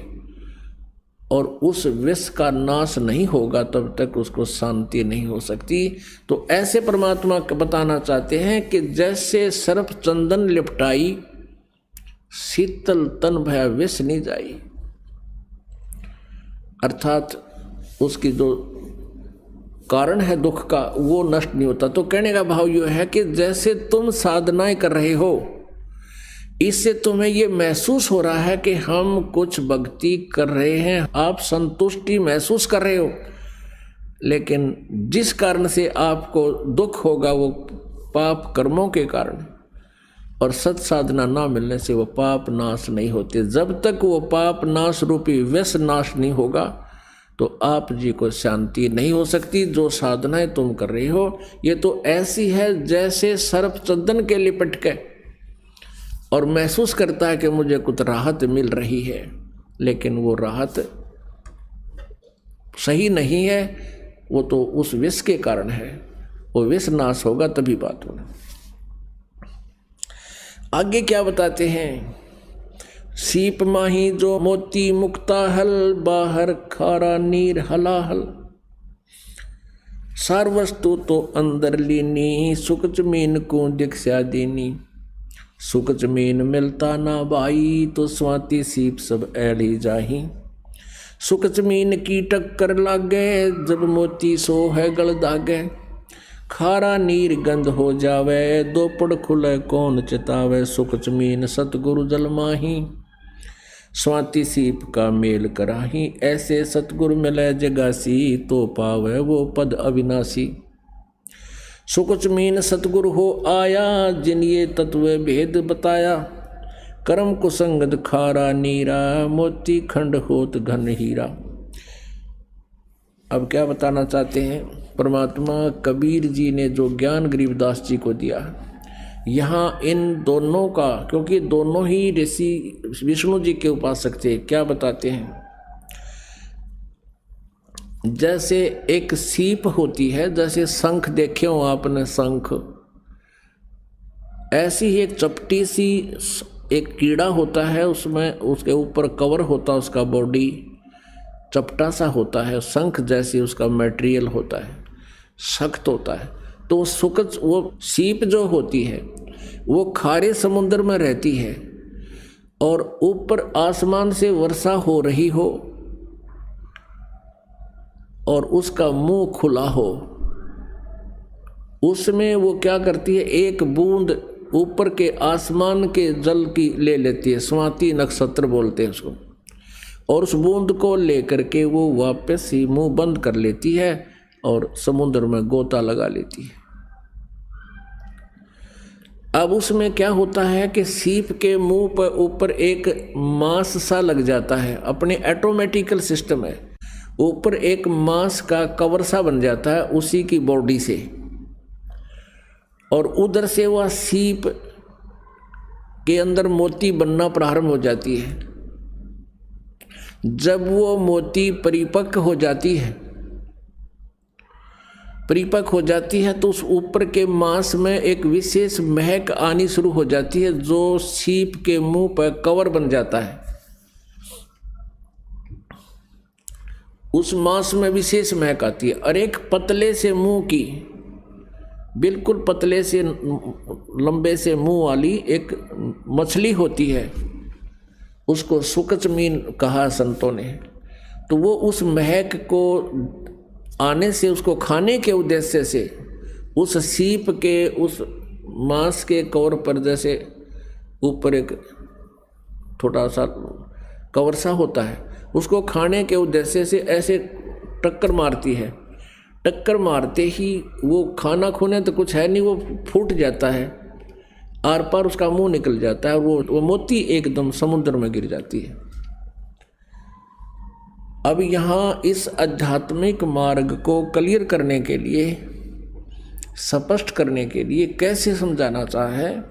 और उस विष का नाश नहीं होगा तब तक उसको शांति नहीं हो सकती। तो ऐसे परमात्मा बताना चाहते हैं कि जैसे सर्प चंदन लिपटाई, शीतल तन भया विष नहीं जाई, अर्थात उसकी जो कारण है दुख का वो नष्ट नहीं होता। तो कहने का भाव यह है कि जैसे तुम साधनाएं कर रहे हो, इससे तुम्हें ये महसूस हो रहा है कि हम कुछ भक्ति कर रहे हैं, आप संतुष्टि महसूस कर रहे हो, लेकिन जिस कारण से आपको दुख होगा वो पाप कर्मों के कारण, और सत साधना ना मिलने से वो पाप नाश नहीं होते। जब तक वो पाप नाश रूपी विष नाश नहीं होगा तो आप जी को शांति नहीं हो सकती। जो साधनाएं तुम कर रहे हो ये तो ऐसी है जैसे सर्प चंदन के लिपट के और महसूस करता है कि मुझे कुछ राहत मिल रही है, लेकिन वो राहत सही नहीं है, वो तो उस विष के कारण है। वो विष नाश होगा तभी बात होगा। आगे क्या बताते हैं, सीप माही जो मोती मुक्ता हल, बाहर खारा नीर हलाहल, सार वस्तु तो अंदर लीनी, सुख जमीन को दीक्षा देनी। सुख जमीन मिलता ना भाई, तो स्वाति सीप सब ऐली जाही। सुख जमीन की टक्कर लागे, जब मोती सो है गल दागे। खारा नीर गंध हो जावे, दोपड़ खुले कौन चितावे। सुख जमीन सतगुरु जल माही, स्वाति सीप का मेल कराही। ऐसे सतगुरु मिले जगासी, तो पावे वो पद अविनाशी। सुख जमीन सतगुरु हो आया, जिन ये तत्व भेद बताया। कर्म कुसंगत खारा नीरा, मोती खंड होत घन हीरा। अब क्या बताना चाहते हैं? परमात्मा कबीर जी ने जो ज्ञान गरीबदास जी को दिया, यहाँ इन दोनों का, क्योंकि दोनों ही ऋषि विष्णु जी के उपासक थे, क्या बताते हैं? जैसे एक सीप होती है, जैसे शंख देखे हो आपने शंख, ऐसी ही एक चपटी सी एक कीड़ा होता है, उसमें उसके ऊपर कवर होता है, उसका बॉडी चपटा सा होता है, शंख जैसी उसका मटेरियल होता है, सख्त होता है। तो वो सीप जो होती है वो खारे समुद्र में रहती है, और ऊपर आसमान से वर्षा हो रही हो और उसका मुंह खुला हो, उसमें वो क्या करती है, एक बूंद ऊपर के आसमान के जल की ले लेती है, स्वाति नक्षत्र बोलते हैं उसको, और उस बूंद को लेकर के वो वापस ही मुंह बंद कर लेती है और समुद्र में गोता लगा लेती है। अब उसमें क्या होता है कि सीप के मुंह पर ऊपर एक मांस सा लग जाता है, अपने ऑटोमेटिकल सिस्टम है, ऊपर एक मांस का कवर सा बन जाता है उसी की बॉडी से, और उधर से वह सीप के अंदर मोती बनना प्रारंभ हो जाती है। जब वो मोती परिपक्व हो जाती है, तो उस ऊपर के मांस में एक विशेष महक आनी शुरू हो जाती है, जो सीप के मुंह पर कवर बन जाता है। उस मांस में विशेष महक आती है, और एक पतले से मुंह की, बिल्कुल पतले से लंबे से मुंह वाली एक मछली होती है, उसको सुकचमीन कहा संतों ने। तो वो उस महक को आने से, उसको खाने के उद्देश्य से, उस सीप के उस मांस के कवर पर जैसे ऊपर एक छोटा सा कवर सा होता है, उसको खाने के उद्देश्य से ऐसे टक्कर मारती है। टक्कर मारते ही वो खाना खूने तो कुछ है नहीं, वो फूट जाता है, आर पार उसका मुंह निकल जाता है, वो मोती एकदम समुद्र में गिर जाती है। अब यहाँ इस आध्यात्मिक मार्ग को क्लियर करने के लिए, स्पष्ट करने के लिए कैसे समझाना चाहा है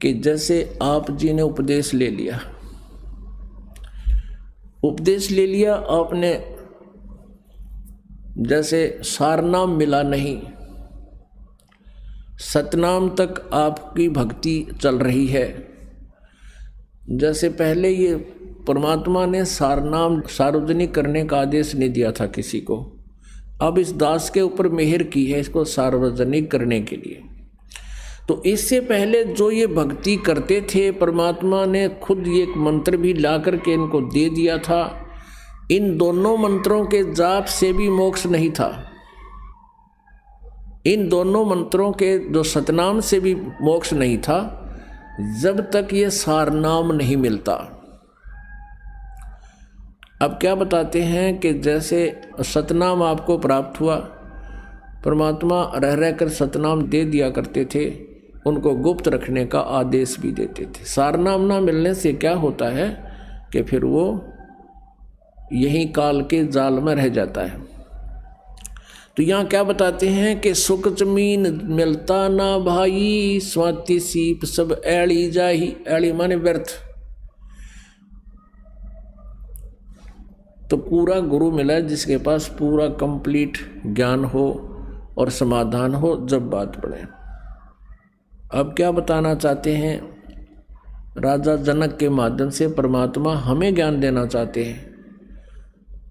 कि जैसे आप जी ने उपदेश ले लिया आपने, जैसे सारनाम मिला नहीं, सतनाम तक आपकी भक्ति चल रही है। जैसे पहले ये परमात्मा ने सारनाम सार्वजनिक करने का आदेश नहीं दिया था किसी को, अब इस दास के ऊपर मेहर की है इसको सार्वजनिक करने के लिए। तो इससे पहले जो ये भक्ति करते थे, परमात्मा ने खुद ये एक मंत्र भी ला करके इनको दे दिया था। इन दोनों मंत्रों के जाप से भी मोक्ष नहीं था, इन दोनों मंत्रों के जो सतनाम से भी मोक्ष नहीं था, जब तक ये सारनाम नहीं मिलता। अब क्या बताते हैं कि जैसे सतनाम आपको प्राप्त हुआ, परमात्मा रह रहकर सतनाम दे दिया करते थे, उनको गुप्त रखने का आदेश भी देते थे। सारनाम ना मिलने से क्या होता है कि फिर वो यहीं काल के जाल में रह जाता है। तो यहाँ क्या बताते हैं कि सुख जमीन मिलता ना भाई, स्वाति सीप सब ऐड़ी जाही। ऐड़ी माने व्यर्थ। तो पूरा गुरु मिला जिसके पास पूरा कंप्लीट ज्ञान हो और समाधान हो जब बात पड़े। अब क्या बताना चाहते हैं, राजा जनक के माध्यम से परमात्मा हमें ज्ञान देना चाहते हैं।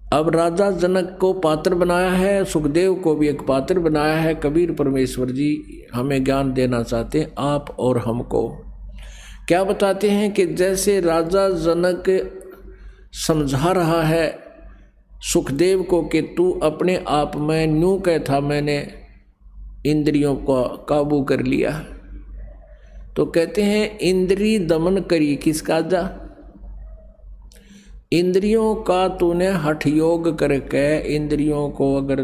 अब राजा जनक को पात्र बनाया है, सुखदेव को भी एक पात्र बनाया है। कबीर परमेश्वर जी हमें ज्ञान देना चाहते हैं, आप और हमको। क्या बताते हैं कि जैसे राजा जनक समझा रहा है सुखदेव को कि तू अपने आप में न्यू कह था, मैंने इंद्रियों को काबू कर लिया, तो कहते हैं इंद्री दमन करी किसका जा, इंद्रियों का तूने हठ योग करके इंद्रियों को अगर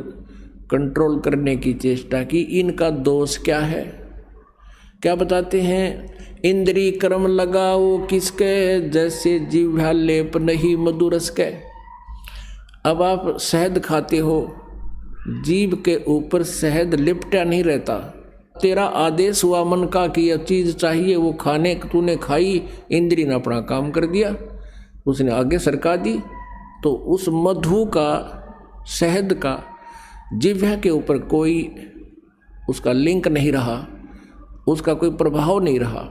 कंट्रोल करने की चेष्टा की, इनका दोष क्या है। क्या बताते हैं, इंद्री कर्म लगाओ किसके, जैसे जीवा लेप नहीं मधुरस के। अब आप शहद खाते हो, जीभ के ऊपर शहद लिपटा नहीं रहता, तेरा आदेश हुआ मन का कि यह चीज़ चाहिए, वो खाने तूने खाई, इंद्री ने अपना काम कर दिया, उसने आगे सरका दी, तो उस मधु का, शहद का जिह्वा के ऊपर कोई उसका लिंक नहीं रहा, उसका कोई प्रभाव नहीं रहा।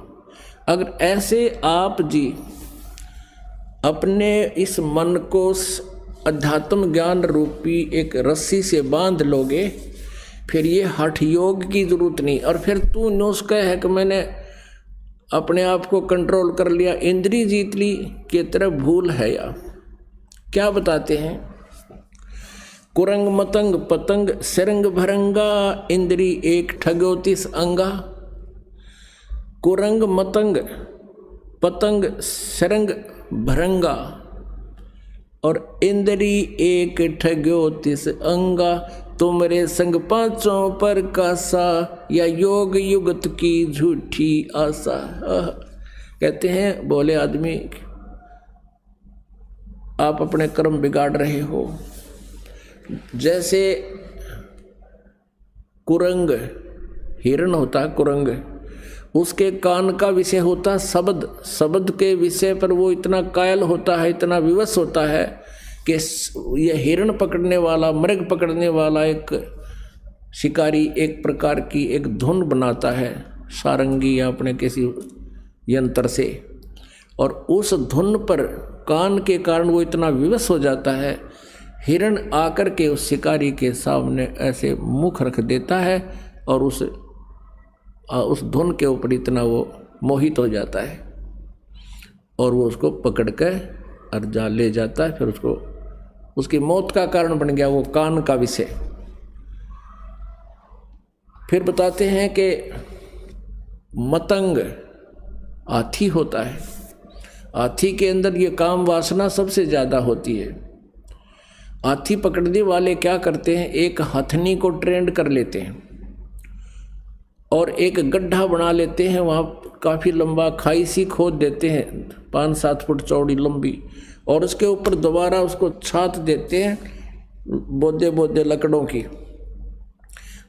अगर ऐसे आप जी अपने इस मन को अध्यात्म ज्ञान रूपी एक रस्सी से बांध लोगे, फिर ये हठ योग की जरूरत नहीं। और फिर तू नुस्खा है कि मैंने अपने आप को कंट्रोल कर लिया, इंद्री जीत ली, की तरह भूल है या क्या बताते हैं, कुरंग मतंग पतंग सिरंग भरंगा, इंद्री एक ठगोतीस अंगा। कुरंग मतंग पतंग सिरंग भरंगा और इंद्री एक ठगोतीस अंगा, तुमरे संग पांचों पर कासा, या योग युगत की झूठी आशा। कहते हैं बोले आदमी आप अपने कर्म बिगाड़ रहे हो। जैसे कुरंग हिरण होता है, कुरंग उसके कान का विषय होता शब्द, शब्द के विषय पर वो इतना कायल होता है, इतना विवश होता है कि यह हिरण पकड़ने वाला, मृग पकड़ने वाला एक शिकारी एक प्रकार की एक धुन बनाता है सारंगी या अपने किसी यंत्र से, और उस धुन पर कान के कारण वो इतना विवश हो जाता है, हिरण आकर के उस शिकारी के सामने ऐसे मुख रख देता है और उस धुन के ऊपर इतना वो मोहित हो जाता है और वो उसको पकड़ कर और जा ले जाता है। फिर उसको उसकी मौत का कारण बन गया वो कान का विषय। फिर बताते हैं कि मतंग हाथी होता है, हाथी के अंदर ये काम वासना सबसे ज़्यादा होती है। हाथी पकड़ने वाले क्या करते हैं, एक हथनी को ट्रेंड कर लेते हैं और एक गड्ढा बना लेते हैं, वहाँ काफ़ी लंबा खाई सी खोद देते हैं 5-7 फुट चौड़ी लंबी, और उसके ऊपर दोबारा उसको छात देते हैं बोदे बोदे लकड़ों की,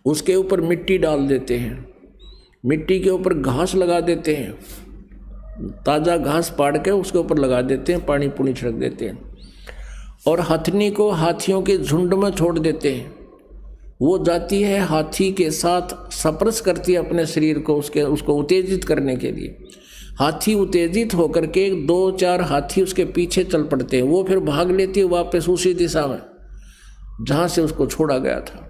उसके ऊपर मिट्टी डाल देते हैं, मिट्टी के ऊपर घास लगा देते हैं, ताज़ा घास पाड़ के उसके ऊपर लगा देते हैं, पानी पुनी छिड़क देते हैं, और हथनी को हाथियों के झुंड में छोड़ देते हैं। वो जाती है हाथी के साथ स्पर्श करती है अपने शरीर को, उसको उत्तेजित करने के लिए। हाथी उत्तेजित होकर के 2-4 हाथी उसके पीछे चल पड़ते हैं, वो फिर भाग लेती है वापस उसी दिशा में जहाँ से उसको छोड़ा गया था।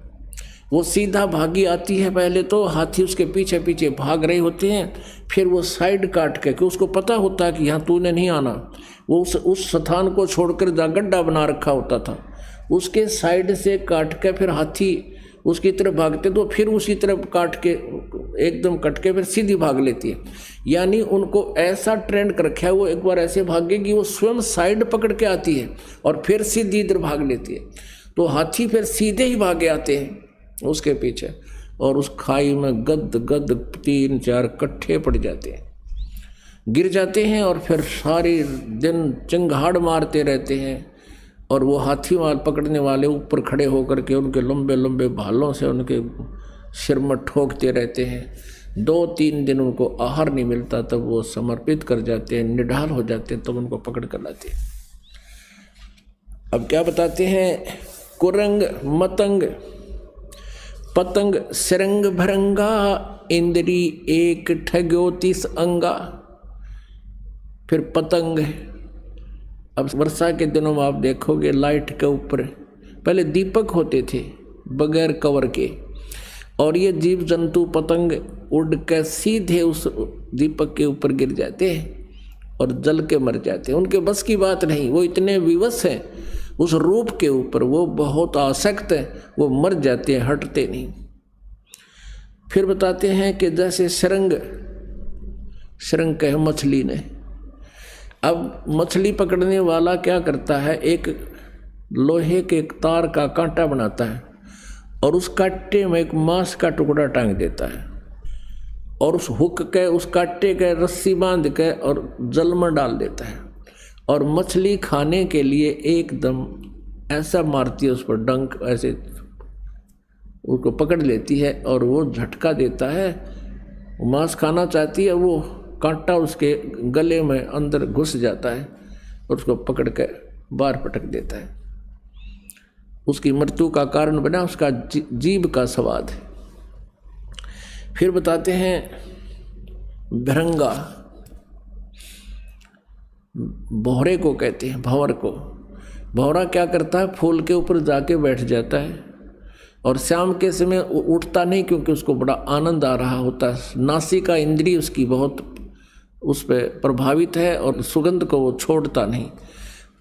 वो सीधा भागी आती है, पहले तो हाथी उसके पीछे पीछे भाग रहे होते हैं, फिर वो साइड काट के, कि उसको पता होता है कि यहाँ तूने नहीं आना, वो उस स्थान को छोड़कर जहाँ गड्ढा बना रखा होता था उसके साइड से काट के फिर हाथी उसकी तरफ भागते, तो फिर उसी तरफ काट के एकदम कट के फिर सीधी भाग लेती है। यानी उनको ऐसा ट्रेंड कर रखा है, वो एक बार ऐसे भागेगी वो स्वयं साइड पकड़ के आती है और फिर सीधी इधर भाग लेती है, तो हाथी फिर सीधे ही भागे आते हैं उसके पीछे और उस खाई में गद गद 3-4 कट्ठे पड़ जाते हैं, गिर जाते हैं और फिर सारे दिन चिंगाड़ मारते रहते हैं। और वो हाथी माल पकड़ने वाले ऊपर खड़े होकर के उनके लंबे लंबे भालों से उनके सिर में ठोकते रहते हैं। 2-3 दिन उनको आहार नहीं मिलता, तब वो समर्पित कर जाते हैं, निढाल हो जाते हैं, तब उनको पकड़ कर लाते हैं। अब क्या बताते हैं, कुरंग मतंग पतंग सिरंग भरंगा, इंद्री एक ठग्योतीस अंगा। फिर पतंग अब वर्षा के दिनों में आप देखोगे लाइट के ऊपर पहले दीपक होते थे बगैर कवर के, और ये जीव जंतु पतंग उड़ के सीधे उस दीपक के ऊपर गिर जाते हैं और जल के मर जाते हैं। उनके बस की बात नहीं, वो इतने विवश हैं उस रूप के ऊपर, वो बहुत आसक्त है, वो मर जाते हैं, हटते नहीं। फिर बताते हैं कि जैसे शरंग कहे मछली ने, अब मछली पकड़ने वाला क्या करता है, एक लोहे के एक तार का कांटा बनाता है और उस कांटे में एक मांस का टुकड़ा टांग देता है और उस हुक के उस कांटे के रस्सी बांध के और जल में डाल देता है, और मछली खाने के लिए एकदम ऐसा मारती है उस पर डंक, ऐसे उसको पकड़ लेती है और वो झटका देता है, मांस खाना चाहती है, वो कांटा उसके गले में अंदर घुस जाता है और उसको पकड़ के बाहर पटक देता है। उसकी मृत्यु का कारण बना उसका जीभ का स्वाद है। फिर बताते हैं भृंगा, भौरे को कहते हैं, भंवर को। भौरा क्या करता है, फूल के ऊपर जाके बैठ जाता है और शाम के समय उठता नहीं, क्योंकि उसको बड़ा आनंद आ रहा होता है, नासिका इंद्रिय उसकी बहुत उस पर प्रभावित है और सुगंध को वो छोड़ता नहीं,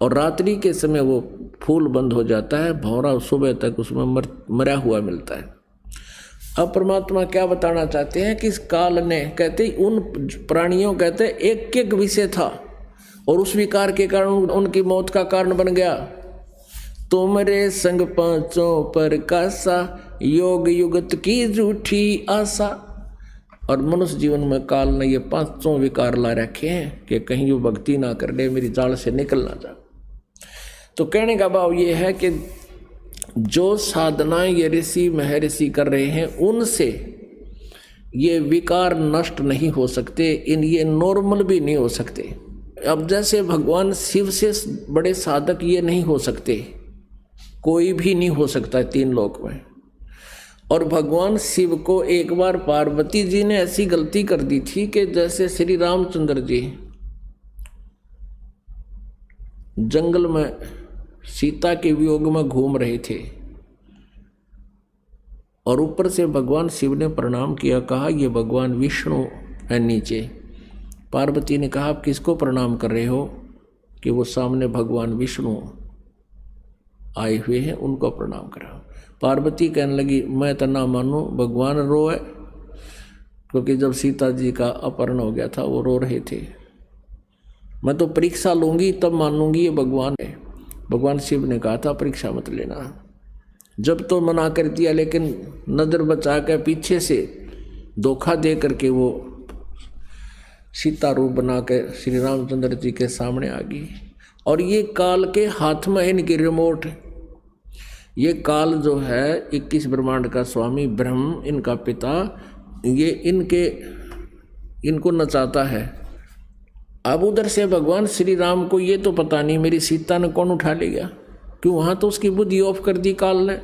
और रात्रि के समय वो फूल बंद हो जाता है, भौरा सुबह तक उसमें मरा हुआ मिलता है। अब परमात्मा क्या बताना चाहते हैं कि इस काल ने, कहते उन प्राणियों, कहते एक एक विषय था और उस विकार के कारण उनकी मौत का कारण बन गया। तुमरे संग पांचों पर कासा, योग युगत की झूठी आशा। और मनुष्य जीवन में काल ने ये पांचों विकार ला रखे हैं कि कहीं वो भक्ति ना कर ले, मेरी जाल से निकल ना जा। तो कहने का भाव ये है कि जो साधनाएं ये ऋषि महर्षि कर रहे हैं, उनसे ये विकार नष्ट नहीं हो सकते, ये नॉर्मल भी नहीं हो सकते। अब जैसे भगवान शिव से बड़े साधक ये नहीं हो सकते, कोई भी नहीं हो सकता तीन लोक में। और भगवान शिव को एक बार पार्वती जी ने ऐसी गलती कर दी थी कि जैसे श्री रामचंद्र जी जंगल में सीता के वियोग में घूम रहे थे और ऊपर से भगवान शिव ने प्रणाम किया, कहा ये भगवान विष्णु है नीचे। पार्वती ने कहा आप किसको प्रणाम कर रहे हो, कि वो सामने भगवान विष्णु आए हुए हैं, उनको प्रणाम करा। पार्वती कहने लगी मैं तो ना मानूं, भगवान रोए, क्योंकि जब सीता जी का अपहरण हो गया था वो रो रहे थे। मैं तो परीक्षा लूंगी तब मानूंगी ये भगवान है। भगवान शिव ने कहा था परीक्षा मत लेना। जब तो मना कर दिया, लेकिन नजर बचा कर पीछे से धोखा दे करके वो सीता रूप बना कर श्री रामचंद्र जी के सामने आ गई। और ये काल के हाथ में है इनकी रिमोट। ये काल जो है 21 ब्रह्मांड का स्वामी ब्रह्म, इनका पिता, ये इनको नचाता है। अब उधर से भगवान श्री राम को ये तो पता नहीं मेरी सीता ने कौन उठा ले गया, क्यों वहाँ तो उसकी बुद्धि ऑफ कर दी काल ने।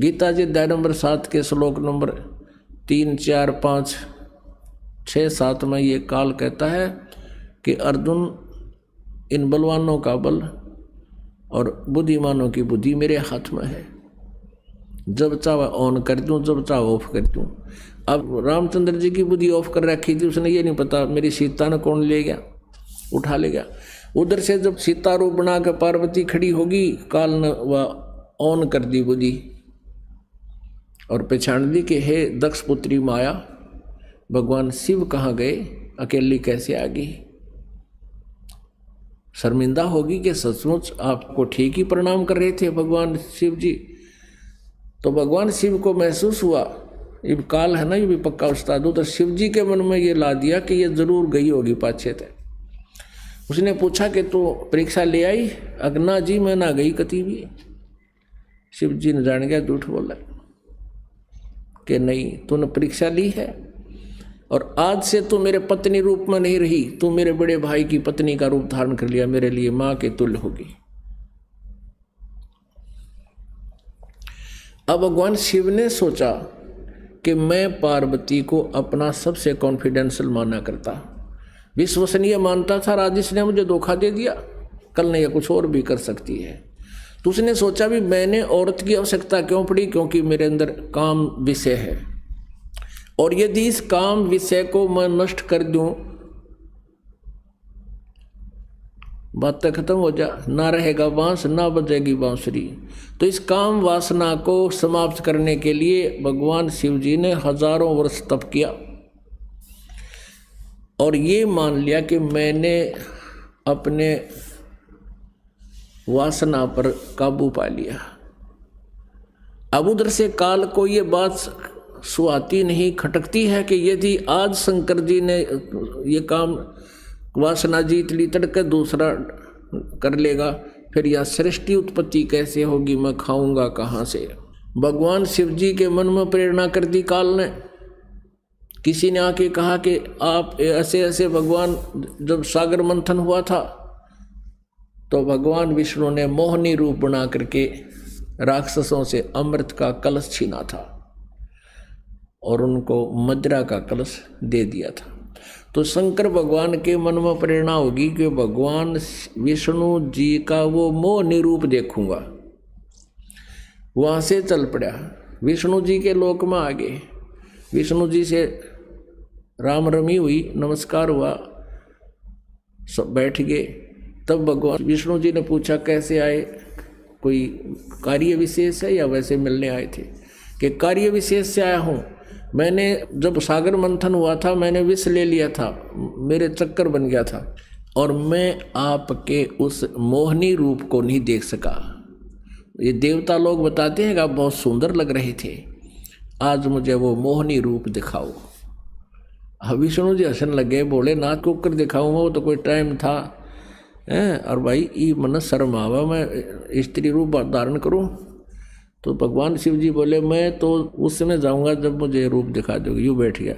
गीता जी अध्याय नंबर 7 के श्लोक नंबर 3, 4, 5, 6, 7 में ये काल कहता है कि अर्जुन इन बलवानों का बल और बुद्धिमानों की बुद्धि मेरे हाथ में है, जब चाहे ऑन कर दूँ, जब चाहे ऑफ कर दूँ। अब रामचंद्र जी की बुद्धि ऑफ कर रखी थी, उसने ये नहीं पता मेरी सीता ने कौन ले गया, उठा ले गया। उधर से जब सीता रूप बना कर पार्वती खड़ी होगी, काल ने वह ऑन कर दी बुद्धि और पहचान दी कि हे दक्ष पुत्री माया, भगवान शिव कहाँ गए, अकेली कैसे आ गई। शर्मिंदा होगी कि सचमुच आपको ठीक ही प्रणाम कर रहे थे भगवान शिव जी। तो भगवान शिव को महसूस हुआ, ये काल है ना, ये भी पक्का उस्ताद हो, तो शिव जी के मन में ये ला दिया कि ये जरूर गई होगी पाछे थे। उसने पूछा कि तू परीक्षा ले आई, अगना जी मैं ना गई कति भी। शिव जी ने जान गया झूठ बोला कि नहीं, तूने परीक्षा ली है और आज से तू मेरे पत्नी रूप में नहीं रही, तू मेरे बड़े भाई की पत्नी का रूप धारण कर लिया, मेरे लिए मां के तुल्य होगी। अब भगवान शिव ने सोचा कि मैं पार्वती को अपना सबसे कॉन्फिडेंशियल माना करता, विश्वसनीय मानता था। राजेश ने मुझे धोखा दे दिया, कल नहीं, या कुछ और भी कर सकती है। तो उसने सोचा भी मैंने औरत की आवश्यकता क्यों पड़ी, क्योंकि मेरे अंदर काम विषय है, और यदि इस काम विषय को मैं नष्ट कर दूं, बातें खत्म हो जा, ना रहेगा बांस ना बजेगी बांसुरी। तो इस काम वासना को समाप्त करने के लिए भगवान शिव जी ने हजारों वर्ष तप किया और ये मान लिया कि मैंने अपने वासना पर काबू पा लिया। अब उधर से काल को ये बात सुहाती नहीं, खटकती है कि यदि आज शंकर जी ने ये काम वासना जीत ली, तड़के दूसरा कर लेगा, फिर यह सृष्टि उत्पत्ति कैसे होगी, मैं खाऊंगा कहाँ से। भगवान शिव जी के मन में प्रेरणा कर दी काल ने। किसी ने आके कहा कि आप ऐसे ऐसे, भगवान जब सागर मंथन हुआ था तो भगवान विष्णु ने मोहनी रूप बना करके राक्षसों से अमृत का कलश छीना था और उनको मदिरा का कलश दे दिया था। तो शंकर भगवान के मन में प्रेरणा होगी कि भगवान विष्णु जी का वो मोहनी रूप देखूंगा। वहाँ से चल पड़ा, विष्णु जी के लोक में आ गए। विष्णु जी से राम रमी हुई, नमस्कार हुआ, सब बैठ गए। तब भगवान विष्णु जी ने पूछा कैसे आए, कोई कार्य विशेष है या वैसे मिलने आए थे? कि कार्य विशेष से आया हूँ, मैंने जब सागर मंथन हुआ था मैंने विष ले लिया था, मेरे चक्कर बन गया था और मैं आपके उस मोहनी रूप को नहीं देख सका। ये देवता लोग बताते हैं कि आप बहुत सुंदर लग रहे थे, आज मुझे वो मोहनी रूप दिखाओ। विष्णु जी हंसने लगे, बोले नाथ को कर दिखाऊंगा, वो तो कोई टाइम था हैं, और भाई ये मन शर्म आवा मैं स्त्री रूप धारण करूं। तो भगवान शिव जी बोले मैं तो उस समय जाऊंगा जब मुझे रूप दिखा दोगे। यूँ बैठ गया।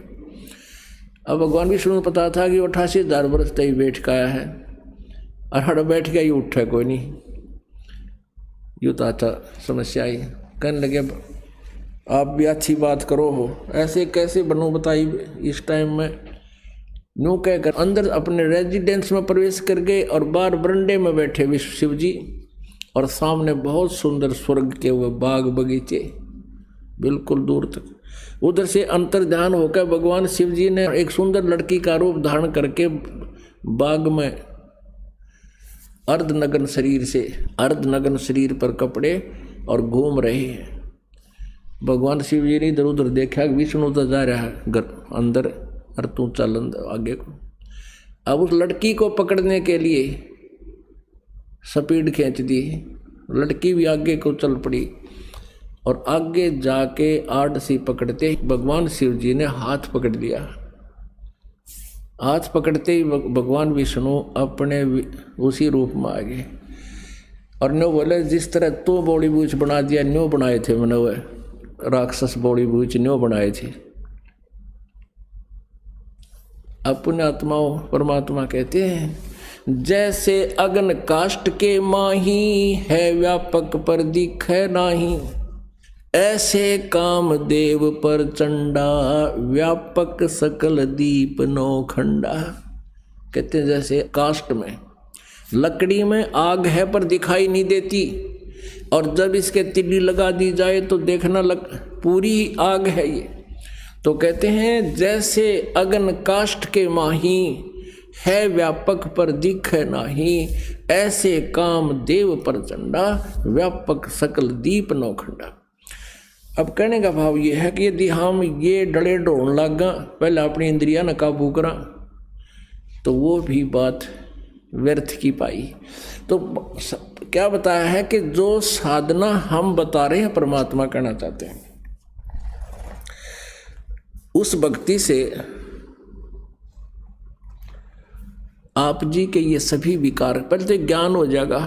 अब भगवान विष्णु को पता था कि 88,000 वर्ष तक बैठ का आया है, और हड़ बैठ गया, ये उठा कोई नहीं। यूँ तो आता समस्या आई। कहने लगे आप भी अच्छी बात करो हो, ऐसे कैसे बनूं बताइए इस टाइम में। यूँ कहकर अंदर अपने रेजिडेंस में प्रवेश कर गए और बाहर बरंडे में बैठे शिव जी, और सामने बहुत सुंदर स्वर्ग के हुए बाग बगीचे बिल्कुल दूर तक। उधर से अंतर ध्यान होकर भगवान शिव जी ने एक सुंदर लड़की का रूप धारण करके बाग में अर्धनग्न शरीर पर कपड़े और घूम रहे हैं। भगवान शिव जी ने इधर उधर देखा, विष्णु तो जा रहा है अंदर और तू चल आगे को। अब उस लड़की को पकड़ने के लिए स्पीड खींच दी, लड़की भी आगे को चल पड़ी और आगे जाके आड़ सी पकड़ते भगवान शिव जी ने हाथ पकड़ लिया। हाथ पकड़ते ही भगवान विष्णु अपने उसी रूप में आ गए और नो बोले जिस तरह तो बॉडी बूझ बना दिया, न्यो बनाए थे मैंने, वह राक्षस बॉडी बूझ न्यो बनाए थे। अपने आत्माओं परमात्मा कहते हैं जैसे अगन काष्ठ के माही है व्यापक पर दिखे नाही, ऐसे काम देव पर चंडा व्यापक सकल दीप नौखंडा। कहते हैं जैसे काष्ठ में लकड़ी में आग है पर दिखाई नहीं देती, और जब इसके तिल्ली लगा दी जाए तो देखना पूरी आग है ये। तो कहते हैं जैसे अगन काष्ठ के माही है व्यापक पर दिखे नाही, ऐसे काम देव पर चंडा व्यापक सकल दीप नौखंडा। अब कहने का भाव ये है कि यदि हम ये डले ढोन लगा, पहले अपनी इंद्रिया न काबू करा, तो वो भी बात व्यर्थ की पाई। तो क्या बताया है कि जो साधना हम बता रहे हैं परमात्मा कहना चाहते हैं, उस भक्ति से आप जी के ये सभी विकार, पहले तो ज्ञान हो जाएगा,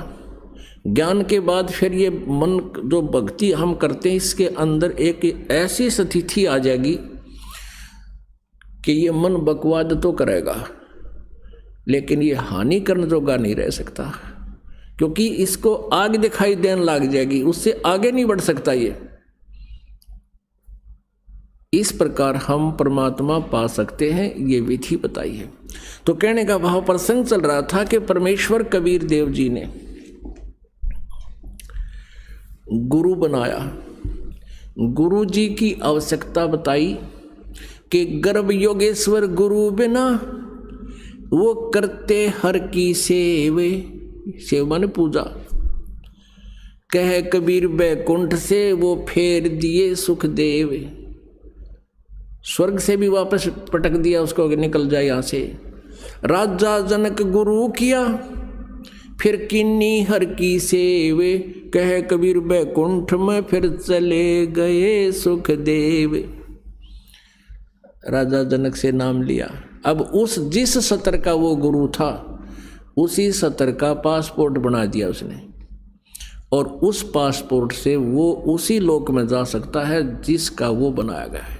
ज्ञान के बाद फिर ये मन जो भक्ति हम करते हैं इसके अंदर एक ऐसी स्थिति आ जाएगी कि ये मन बकवाद तो करेगा लेकिन ये हानि करने जोगा नहीं रह सकता, क्योंकि इसको आग दिखाई देने लग जाएगी, उससे आगे नहीं बढ़ सकता ये। इस प्रकार हम परमात्मा पा सकते हैं, ये विधि बताई है। तो कहने का भाव प्रसंग चल रहा था कि परमेश्वर कबीर देव जी ने गुरु बनाया, गुरु जी की आवश्यकता बताई कि गर्भ योगेश्वर गुरु बिना वो करते हर की सेवे, सेव माने पूजा। कह कबीर बैकुंठ से वो फेर दिए सुख देव, स्वर्ग से भी वापस पटक दिया उसको कि निकल जाए यहाँ से। राजा जनक गुरु किया फिर किन्नी हर की सेवे, कह कबीर बैकुंठ में फिर चले गए सुख देव। राजा जनक से नाम लिया। अब उस जिस सतर का वो गुरु था उसी सतर का पासपोर्ट बना दिया उसने, और उस पासपोर्ट से वो उसी लोक में जा सकता है जिसका वो बनाया गया है।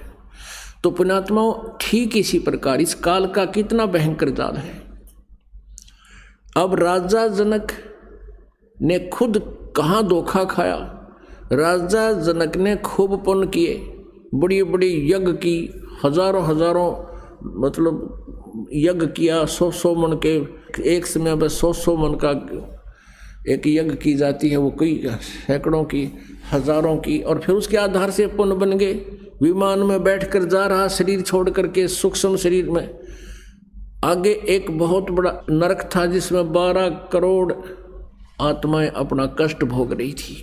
तो पुण्यात्माओं, ठीक इसी प्रकार इस काल का कितना भयंकर जाल है। अब राजा जनक ने खुद कहाँ धोखा खाया। राजा जनक ने खूब पुण्य किए, बड़ी बड़ी यज्ञ की, हजारों मतलब यज्ञ किया, 100 मन के एक समय में 100 मन का एक यज्ञ की जाती है, वो कई सैकड़ों की, हजारों की, और फिर उसके आधार से पुण्य बन गए। विमान में बैठकर जा रहा शरीर छोड़ करके सूक्ष्म शरीर में, आगे एक बहुत बड़ा नरक था जिसमें 12 करोड़ आत्माएं अपना कष्ट भोग रही थी।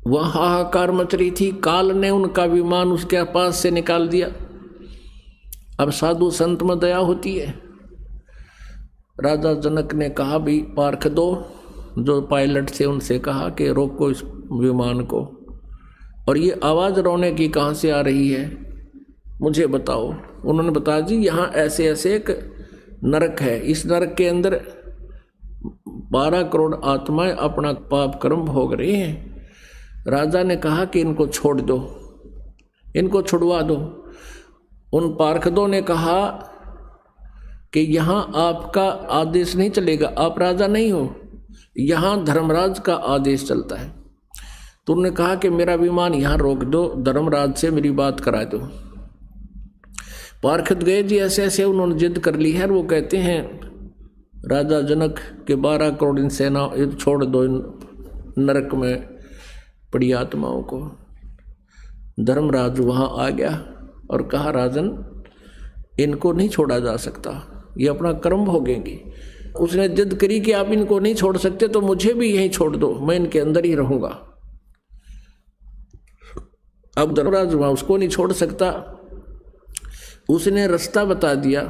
वह हाहाकार मच रही थी। काल ने उनका विमान उसके पास से निकाल दिया। अब साधु संत में दया होती है। राजा जनक ने कहा भी पार्ख दो, जो पायलट थे उनसे कहा कि रोको इस विमान को, और ये आवाज़ रोने की कहाँ से आ रही है मुझे बताओ। उन्होंने बताया जी यहाँ ऐसे ऐसे एक नरक है, इस नरक के अंदर 12 करोड़ आत्माएं अपना पाप कर्म भोग रही हैं। राजा ने कहा कि इनको छोड़ दो, इनको छुड़वा दो। उन पार्षदों ने कहा कि यहाँ आपका आदेश नहीं चलेगा, आप राजा नहीं हो, यहाँ धर्मराज का आदेश चलता है। तो उन्होंने कहा कि मेरा विमान यहाँ रोक दो, धर्मराज से मेरी बात करा दो। पार्षद गए जी, ऐसे ऐसे उन्होंने जिद कर ली है। वो कहते हैं राजा जनक के 12 करोड़ इन सेना छोड़ दो इन नरक में पड़ी आत्माओं को। धर्मराज वहाँ आ गया और कहा राजन इनको नहीं छोड़ा जा सकता, ये अपना कर्म भोगेंगे। उसने जिद करी कि आप इनको नहीं छोड़ सकते तो मुझे भी यहीं छोड़ दो, मैं इनके अंदर ही रहूँगा। अब धर्मराज वहाँ उसको नहीं छोड़ सकता। उसने रास्ता बता दिया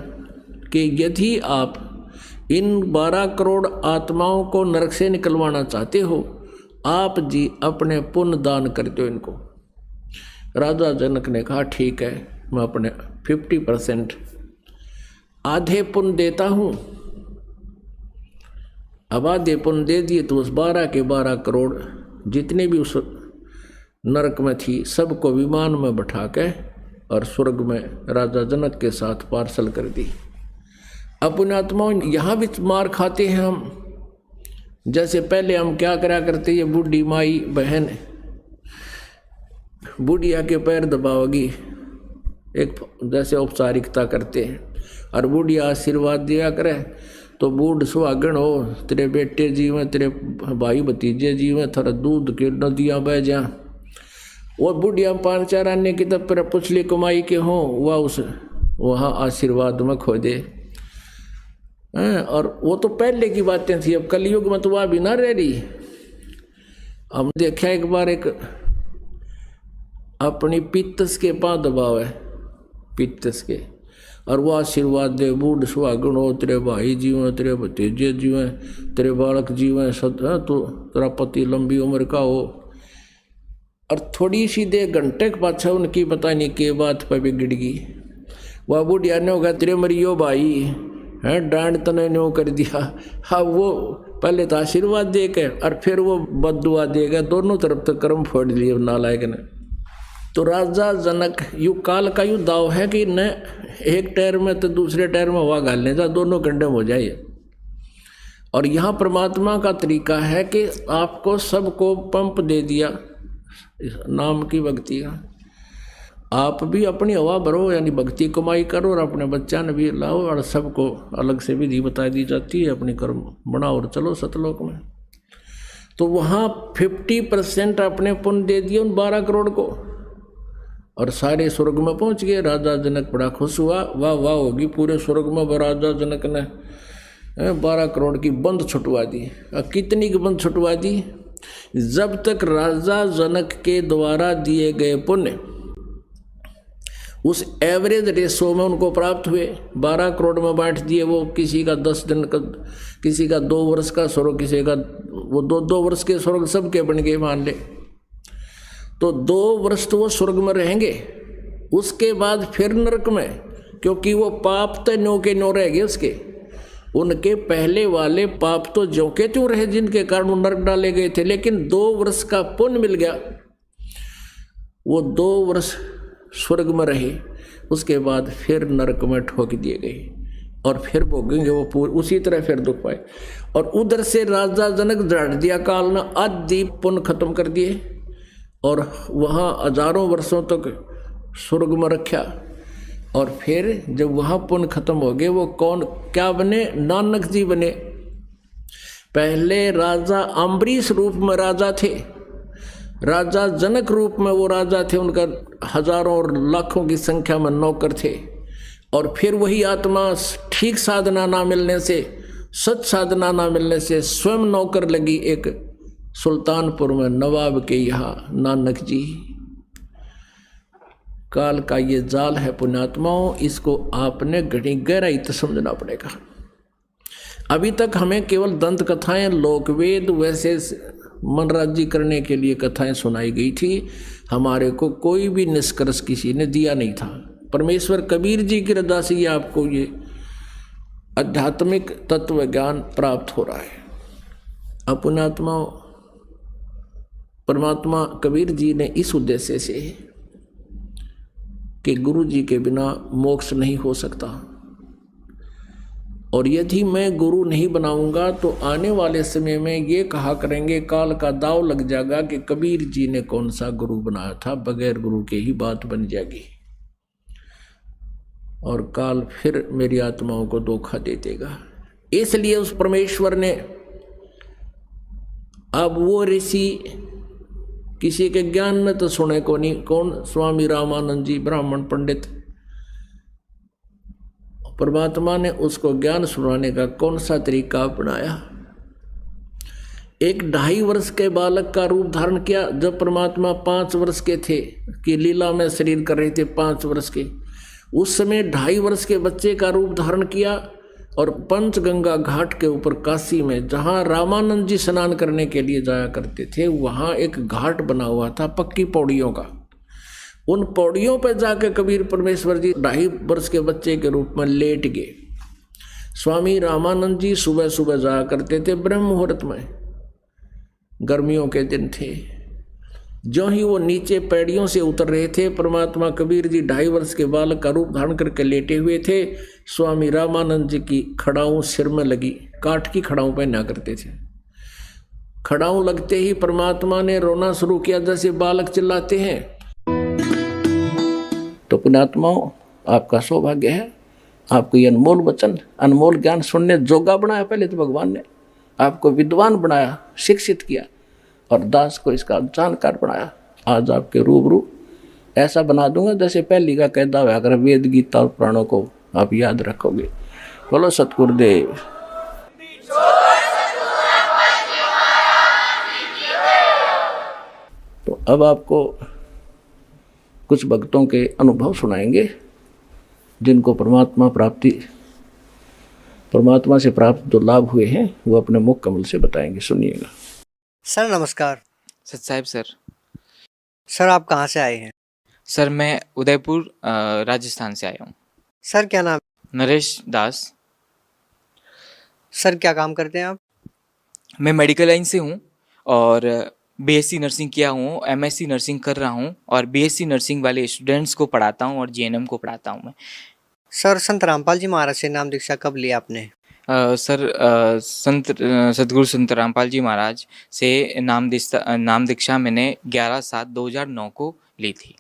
कि यदि आप इन 12 करोड़ आत्माओं को नरक से निकलवाना चाहते हो, आप जी अपने पुण्य दान कर दो इनको। राजा जनक ने कहा ठीक है, मैं अपने 50% आधे पुण्य देता हूँ। अब आधे पुण्य दे दिए तो उस 12 के 12 करोड़ जितने भी उस नरक में थी सबको विमान में बैठा के और स्वर्ग में राजा जनक के साथ पार्सल कर दी। अपने आत्माओं यहाँ भी मार खाते हैं हम। जैसे पहले हम क्या करा करते, ये बूढ़ी माई बहन बुढ़िया के पैर दबाओगी, एक जैसे औपचारिकता करते हैं, और बुढ़िया आशीर्वाद दिया करे तो बूढ़ सुहागण हो, तेरे बेटे जीवे, तेरे भाई भतीजे जीवे, थोड़ा दूध के नदियाँ बह जा। वो बुढ़िया 5-4 आने की तब पर पुछली कमाई के हों, वह उस वहाँ आशीर्वाद में खो दे। और वो तो पहले की बातें थी, अब कलयुग में तो वह भी ना रह रही। हम देखा एक बार एक अपनी पित्तस के पाँव दबाव है, पित्तस के, और वो आशीर्वाद दे, बूढ़ सुहागण हो, तेरे भाई जीवें, तेरे भतीजे जीवें, तेरे बालक जीवें, तो तेरा पति लंबी उम्र का हो। और थोड़ी सी देर घंटे के पाछा उनकी पता नहीं के बात पर बिगड़ गई। वह बुढ़िया ने होगा तेरे मरियो भाई है, डांड तने न्यों कर दिया। हाँ, वो पहले तो आशीर्वाद दे के और फिर वो बददुआ देगा, दोनों तरफ तो कर्म फोड़ लिए नालायक ने। तो राजा जनक यू काल का यू दाव है कि न एक टायर में तो दूसरे टायर में हवा घालने जा, दोनों कंडम हो जाए। और यहाँ परमात्मा का तरीका है कि आपको सबको पंप दे दिया, इस नाम की भक्ति का। आप भी अपनी हवा भरो, यानी भक्ति कमाई करो, और अपने बच्चा ने भी लाओ, और सबको अलग से विधि बता दी जाती है, अपनी कर्म बनाओ और चलो सतलोक में। तो वहाँ 50% अपने पुण्य दे दिए उन 12 करोड़ को, और सारे स्वर्ग में पहुँच गए। राजा जनक बड़ा खुश हुआ, वाह वाह होगी पूरे स्वर्ग में। राजा जनक ने 12 करोड़ की बंद छुटवा दी। अब कितनी की बंद छुटवा दी? जब तक राजा जनक के द्वारा दिए गए पुण्य उस एवरेज रेशो में उनको प्राप्त हुए, 12 करोड़ में बांट दिए। वो किसी का 10 दिन का, किसी का 2 वर्ष का स्वर्ग, किसी का वो 2 वर्ष के स्वर्ग सबके बन गए मान ले। तो 2 वर्ष तो वो स्वर्ग में रहेंगे, उसके बाद फिर नरक में, क्योंकि वो पाप तो नो के नो रह गए उसके। उनके पहले वाले पाप तो ज्यों के त्यों रहे, जिनके कारण वो नरक डाले गए थे। लेकिन 2 वर्ष का पुण्य मिल गया, वो 2 वर्ष स्वर्ग में रहे, उसके बाद फिर नरक में ठोक दिए गए, और फिर भोगेंगे वो पूरे उसी तरह फिर दुख पाए। और उधर से राजा जनक झाड़ दिया काल ने, आदि पुण्य खत्म कर दिए, और वहाँ हजारों वर्षों तक स्वर्ग में रखा। और फिर जब वहाँ पुण्य खत्म हो गए, वो कौन क्या बने? नानक जी बने। पहले राजा अम्बरीश रूप में राजा थे, राजा जनक रूप में वो राजा थे, उनका हजारों और लाखों की संख्या में नौकर थे। और फिर वही आत्मा ठीक साधना ना मिलने से, सच साधना ना मिलने से स्वयं नौकर लगी एक सुल्तानपुर में नवाब के यहाँ नानक जी। काल का ये जाल है पुण्यात्माओं, इसको आपने घड़ी गहराई से समझना पड़ेगा। अभी तक हमें केवल दंत कथाएं, लोकवेद, वैसे मनराजी करने के लिए कथाएं सुनाई गई थी। हमारे को कोई भी निष्कर्ष किसी ने दिया नहीं था। परमेश्वर कबीर जी की रजा से आपको ये आध्यात्मिक तत्व ज्ञान प्राप्त हो रहा है। अपनात्मा परमात्मा कबीर जी ने इस उद्देश्य से कि गुरु जी के बिना मोक्ष नहीं हो सकता, और यदि मैं गुरु नहीं बनाऊंगा तो आने वाले समय में ये कहा करेंगे, काल का दाव लग जाएगा कि कबीर जी ने कौन सा गुरु बनाया था, बगैर गुरु के ही बात बन जाएगी, और काल फिर मेरी आत्माओं को धोखा दे देगा। इसलिए उस परमेश्वर ने, अब वो ऋषि किसी के ज्ञान में तो सुने को नहीं, कौन? स्वामी रामानंद जी ब्राह्मण पंडित। परमात्मा ने उसको ज्ञान सुनाने का कौन सा तरीका अपनाया? एक 2.5 वर्ष के बालक का रूप धारण किया। जब परमात्मा 5 वर्ष के थे कि लीला में शरीर कर रहे थे 5 वर्ष के, उस समय 2.5 वर्ष के बच्चे का रूप धारण किया, और पंचगंगा घाट के ऊपर काशी में, जहाँ रामानंद जी स्नान करने के लिए जाया करते थे, वहाँ एक घाट बना हुआ था पक्की पौड़ियों का। उन पौड़ियों पर जाकर कबीर परमेश्वर जी 2.5 वर्ष के बच्चे के रूप में लेट गए। स्वामी रामानंद जी सुबह सुबह जाया करते थे ब्रह्म मुहूर्त में, गर्मियों के दिन थे। जो ही वो नीचे पैड़ियों से उतर रहे थे, परमात्मा कबीर जी 2.5 वर्ष के बालक का रूप धारण करके लेटे हुए थे। स्वामी रामानंद जी की खड़ाऊं सिर में लगी, काठ की खड़ाऊं पहना करते थे। खड़ाऊं लगते ही परमात्मा ने रोना शुरू किया, जैसे बालक चिल्लाते हैं। तो पुण्यात्माओं, आपका सौभाग्य है, आपको ये अनमोल वचन, अनमोल ज्ञान सुनने जोगा बनाया। पहले तो भगवान ने आपको विद्वान बनाया, शिक्षित किया, और दास को इसका जानकार बनाया। आज आपके रूबरू ऐसा बना दूंगा जैसे पहली का कहता हुआ, अगर वेद गीता और पुराणों को आप याद रखोगे। बोलो सतगुरुदेव। तो अब आपको कुछ भक्तों के अनुभव सुनाएंगे, जिनको परमात्मा से प्राप्त जो लाभ हुए हैं वो अपने मुख कमल से बताएंगे। सुनिएगा। सर नमस्कार। सत साहिब सर। सर आप कहाँ से आए हैं? सर मैं उदयपुर राजस्थान से आया हूँ। सर क्या नाम? नरेश दास। सर क्या काम करते हैं आप? मैं मेडिकल लाइन से हूँ और बीएससी नर्सिंग किया हूँ, एमएससी नर्सिंग कर रहा हूँ, और बीएससी नर्सिंग वाले स्टूडेंट्स को पढ़ाता हूँ और जीएनएम को पढ़ाता हूँ मैं। सर संत रामपाल जी महाराज से नाम दीक्षा कब लिया आपने? सर सदगुरु संत रामपाल जी महाराज से नाम दीक्षा मैंने 11/7/2009 को ली थी।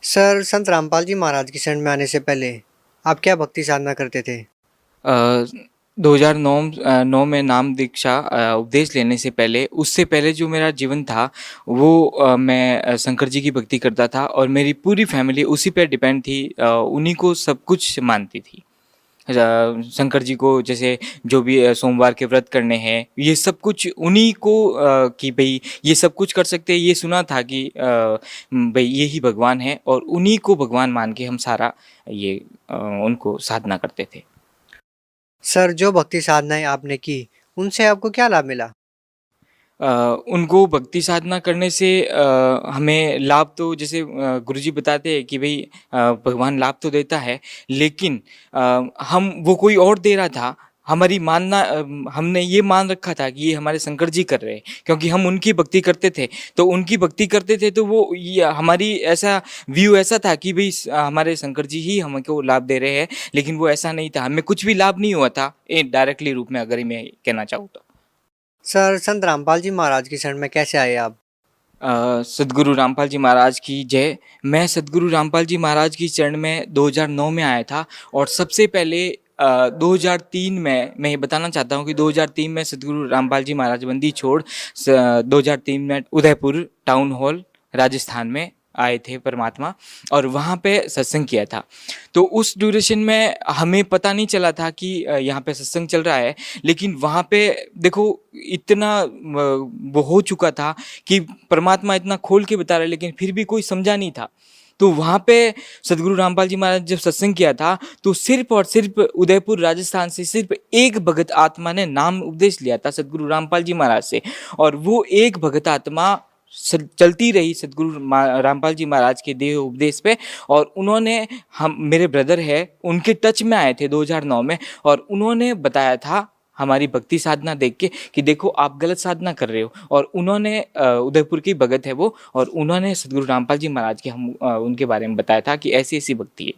सर संत रामपाल जी महाराज की शरण में आने से पहले आप क्या भक्ति साधना करते थे? 2009 में नाम दीक्षा उपदेश लेने से पहले, उससे पहले जो मेरा जीवन था वो मैं शंकर जी की भक्ति करता था और मेरी पूरी फैमिली उसी पे डिपेंड थी, उन्हीं को सब कुछ मानती थी। शंकर जी को जैसे जो भी सोमवार के व्रत करने हैं, ये सब कुछ उन्हीं को कि भाई ये सब कुछ कर सकते हैं, ये सुना था कि भाई ये ही भगवान है और उन्हीं को भगवान मान के हम सारा ये उनको साधना करते थे। सर जो भक्ति साधनाएं आपने की उनसे आपको क्या लाभ मिला? उनको भक्ति साधना करने से हमें लाभ तो जैसे गुरुजी बताते हैं कि भाई भगवान लाभ तो देता है, लेकिन हम वो कोई और दे रहा था। हमारी मानना हमने ये मान रखा था कि ये हमारे शंकर जी कर रहे हैं, क्योंकि हम उनकी भक्ति करते थे। तो उनकी भक्ति करते थे तो वो ये हमारी ऐसा व्यू ऐसा था कि भाई हमारे शंकर जी ही हमको लाभ दे रहे हैं, लेकिन वो ऐसा नहीं था। हमें कुछ भी लाभ नहीं हुआ था डायरेक्टली रूप में, अगर मैं कहना चाहूँ तो। सर संत रामपाल जी महाराज की शरण में कैसे आए आप? सदगुरु रामपाल जी महाराज की जय। मैं सदगुरु रामपाल जी महाराज की चरण में 2009 में आया था और सबसे पहले 2003 में मैं ये बताना चाहता हूँ कि 2003 में सदगुरु रामपाल जी महाराज बंदी छोड़ 2003 में उदयपुर टाउन हॉल राजस्थान में आए थे परमात्मा, और वहाँ पे सत्संग किया था। तो उस ड्यूरेशन में हमें पता नहीं चला था कि यहाँ पे सत्संग चल रहा है, लेकिन वहाँ पे देखो इतना वो हो चुका था कि परमात्मा इतना खोल के बता रहा है, लेकिन फिर भी कोई समझा नहीं था। तो वहाँ पे सदगुरु रामपाल जी महाराज जब सत्संग किया था तो सिर्फ और सिर्फ उदयपुर राजस्थान से सिर्फ एक भगत आत्मा ने नाम उपदेश लिया था सदगुरु रामपाल जी महाराज से, और वो एक भगत आत्मा चलती रही सदगुरु रामपाल जी महाराज के देह उपदेश पे, और उन्होंने हम मेरे ब्रदर है उनके टच में आए थे 2009 में, और उन्होंने बताया था हमारी भक्ति साधना देख के कि देखो आप गलत साधना कर रहे हो। और उन्होंने उदयपुर की भगत है वो, और उन्होंने सदगुरु रामपाल जी महाराज के हम उनके बारे में बताया था कि ऐसी ऐसी भक्ति है।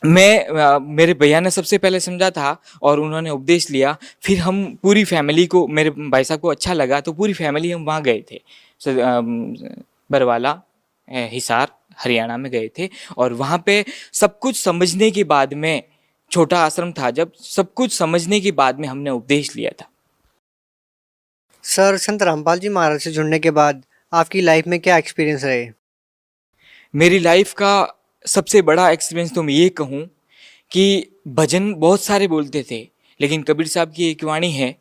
मेरे भैया ने सबसे पहले समझा था और उन्होंने उपदेश लिया। फिर हम पूरी फैमिली को, मेरे भाई साहब को अच्छा लगा तो पूरी फैमिली हम वहाँ गए थे, बरवाला हिसार हरियाणा में गए थे। और वहाँ पे सब कुछ समझने के बाद में, छोटा आश्रम था जब, सब कुछ समझने के बाद में हमने उपदेश लिया था। सर संत रामपाल जी महाराज से जुड़ने के बाद आपकी लाइफ में क्या एक्सपीरियंस रहे? मेरी लाइफ का सबसे बड़ा एक्सपीरियंस तो मैं ये कहूँ कि भजन बहुत सारे बोलते थे, लेकिन कबीर साहब की एक वाणी है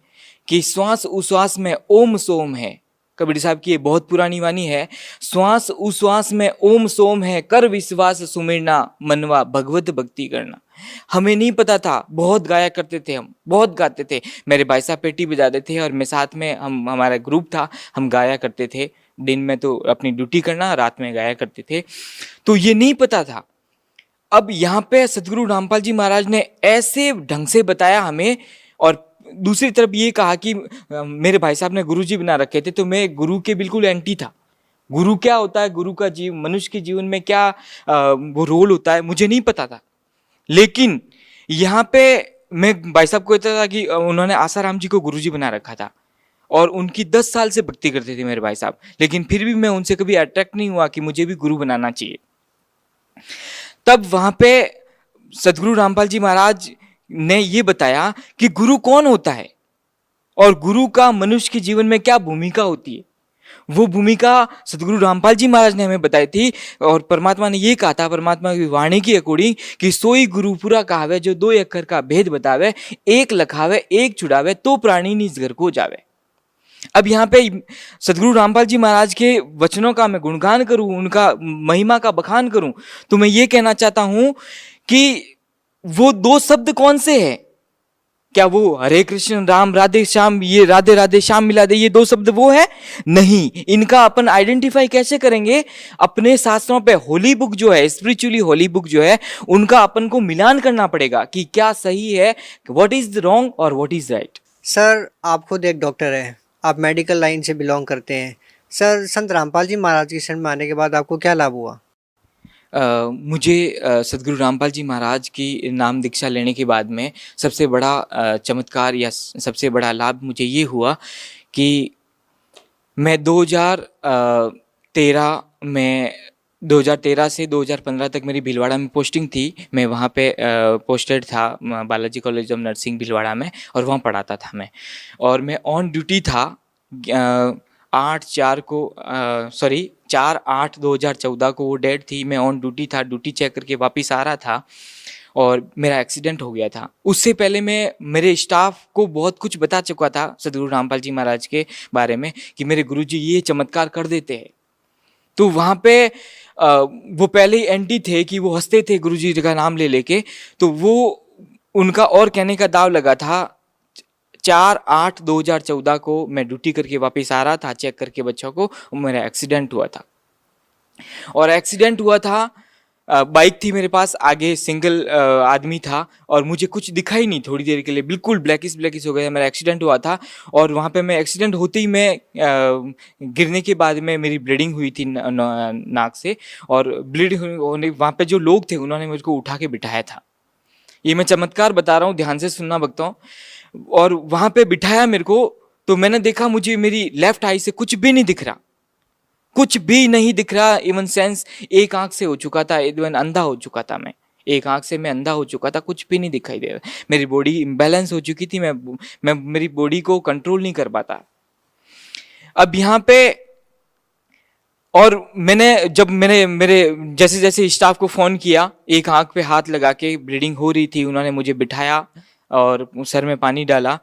कि श्वास उश्वास में ओम सोम है। कबीर साहब की ये बहुत पुरानी वाणी है, श्वास उश्वास में ओम सोम है, कर विश्वास सुमिरना मनवा भगवत भक्ति करना। हमें नहीं पता था, बहुत गाया करते थे, हम बहुत गाते थे। मेरे भाई साहब पेटी बजाते थे और मैं साथ में, हमारा ग्रुप था, हम गाया करते थे। दिन में तो अपनी ड्यूटी करना, रात में गाया करते थे। तो ये नहीं पता था। अब यहाँ पे सदगुरु रामपाल जी महाराज ने ऐसे ढंग से बताया हमें, और दूसरी तरफ ये कहा कि मेरे भाई साहब ने गुरु जी बना रखे थे, तो मैं गुरु के बिल्कुल एंटी था। गुरु क्या होता है, गुरु का मनुष्य के जीवन में क्या वो रोल होता है, मुझे नहीं पता था। लेकिन यहाँ पे मैं भाई साहब को कहता था कि उन्होंने आसाराम जी को गुरु जी बना रखा था और उनकी 10 साल से भक्ति करते थे मेरे भाई साहब, लेकिन फिर भी मैं उनसे कभी अट्रैक्ट नहीं हुआ कि मुझे भी गुरु बनाना चाहिए। तब वहां पे सदगुरु रामपाल जी महाराज ने ये बताया कि गुरु कौन होता है और गुरु का मनुष्य के जीवन में क्या भूमिका होती है। वो भूमिका सदगुरु रामपाल जी महाराज ने हमें बताई थी, और परमात्मा ने ये कहा था, परमात्मा की वाणी की अकॉर्डिंग, कि सोई गुरु पूरा कहावे जो 2 अक्षर का भेद बतावे, एक लखावे एक छुड़ावे तो प्राणी निज घर को जावे। अब यहाँ पे सदगुरु रामपाल जी महाराज के वचनों का मैं गुणगान करूं, उनका महिमा का बखान करूं, तो मैं ये कहना चाहता हूं कि वो 2 शब्द कौन से हैं? क्या वो हरे कृष्ण राम राधे श्याम, ये राधे राधे श्याम मिला दे, ये 2 शब्द वो है? नहीं। इनका अपन आइडेंटिफाई कैसे करेंगे? अपने शास्त्रों पे होली बुक जो है, स्पिरिचुअली होली बुक जो है, उनका अपन को मिलान करना पड़ेगा कि क्या सही है, व्हाट इज रॉन्ग और व्हाट इज राइट। सर आप खुद एक डॉक्टर हैं, आप मेडिकल लाइन से बिलोंग करते हैं। सर संत रामपाल जी महाराज की शरण में आने के बाद आपको क्या लाभ हुआ? मुझे सद्गुरु रामपाल जी महाराज की नाम दीक्षा लेने के बाद में सबसे बड़ा चमत्कार या सबसे बड़ा लाभ मुझे ये हुआ कि मैं 2013 से 2015 तक मेरी भीलवाड़ा में पोस्टिंग थी। मैं वहाँ पे पोस्टेड था Balaji college of nursing Bhilwara में, और वहाँ पढ़ाता था मैं। और मैं ऑन ड्यूटी था 4/8/2014 को वो डेट थी। मैं ऑन ड्यूटी था, ड्यूटी चेक करके वापस आ रहा था और मेरा एक्सीडेंट हो गया था। उससे पहले मैं मेरे स्टाफ को बहुत कुछ बता चुका था सद्गुरु रामपाल जी महाराज के बारे में कि मेरे गुरुजी ये चमत्कार कर देते हैं। तो वहाँ पे वो पहले ही एंटी थे कि वो हंसते थे गुरुजी का नाम ले लेके, तो वो उनका और कहने का दाव लगा था। 4/8/2014 को मैं ड्यूटी करके वापस आ रहा था चेक करके बच्चों को, मेरा एक्सीडेंट हुआ था। और एक्सीडेंट हुआ था, बाइक थी मेरे पास, आगे सिंगल आदमी था और मुझे कुछ दिखा ही नहीं थोड़ी देर के लिए, बिल्कुल ब्लैकिश हो गया। मेरा एक्सीडेंट हुआ था और वहाँ पे मैं एक्सीडेंट होते ही मैं गिरने के बाद में मेरी ब्लीडिंग हुई थी नाक से, और ब्लीड होने वहाँ पे जो लोग थे उन्होंने मुझको उठा के बिठाया था। ये मैं चमत्कार बता रहा हूँ, ध्यान से सुनना भक्तों। और वहाँ पे बिठाया मेरे को, तो मैंने देखा मुझे मेरी लेफ्ट आई से कुछ भी नहीं दिख रहा, कुछ भी नहीं दिख रहा। इवन सेंस एक आंख से हो चुका था, इवन अंधा हो चुका था मैं, एक आंख से मैं अंधा हो चुका था, कुछ भी नहीं दिखाई दे रहा। मेरी बॉडी इम्बैलेंस हो चुकी थी, मैं मेरी बॉडी को कंट्रोल नहीं कर पाता। अब यहाँ पे और मैंने मेरे जैसे जैसे स्टाफ को फ़ोन किया, एक आंख पे हाथ लगा के, ब्लीडिंग हो रही थी, उन्होंने मुझे बिठाया और सर में पानी डाला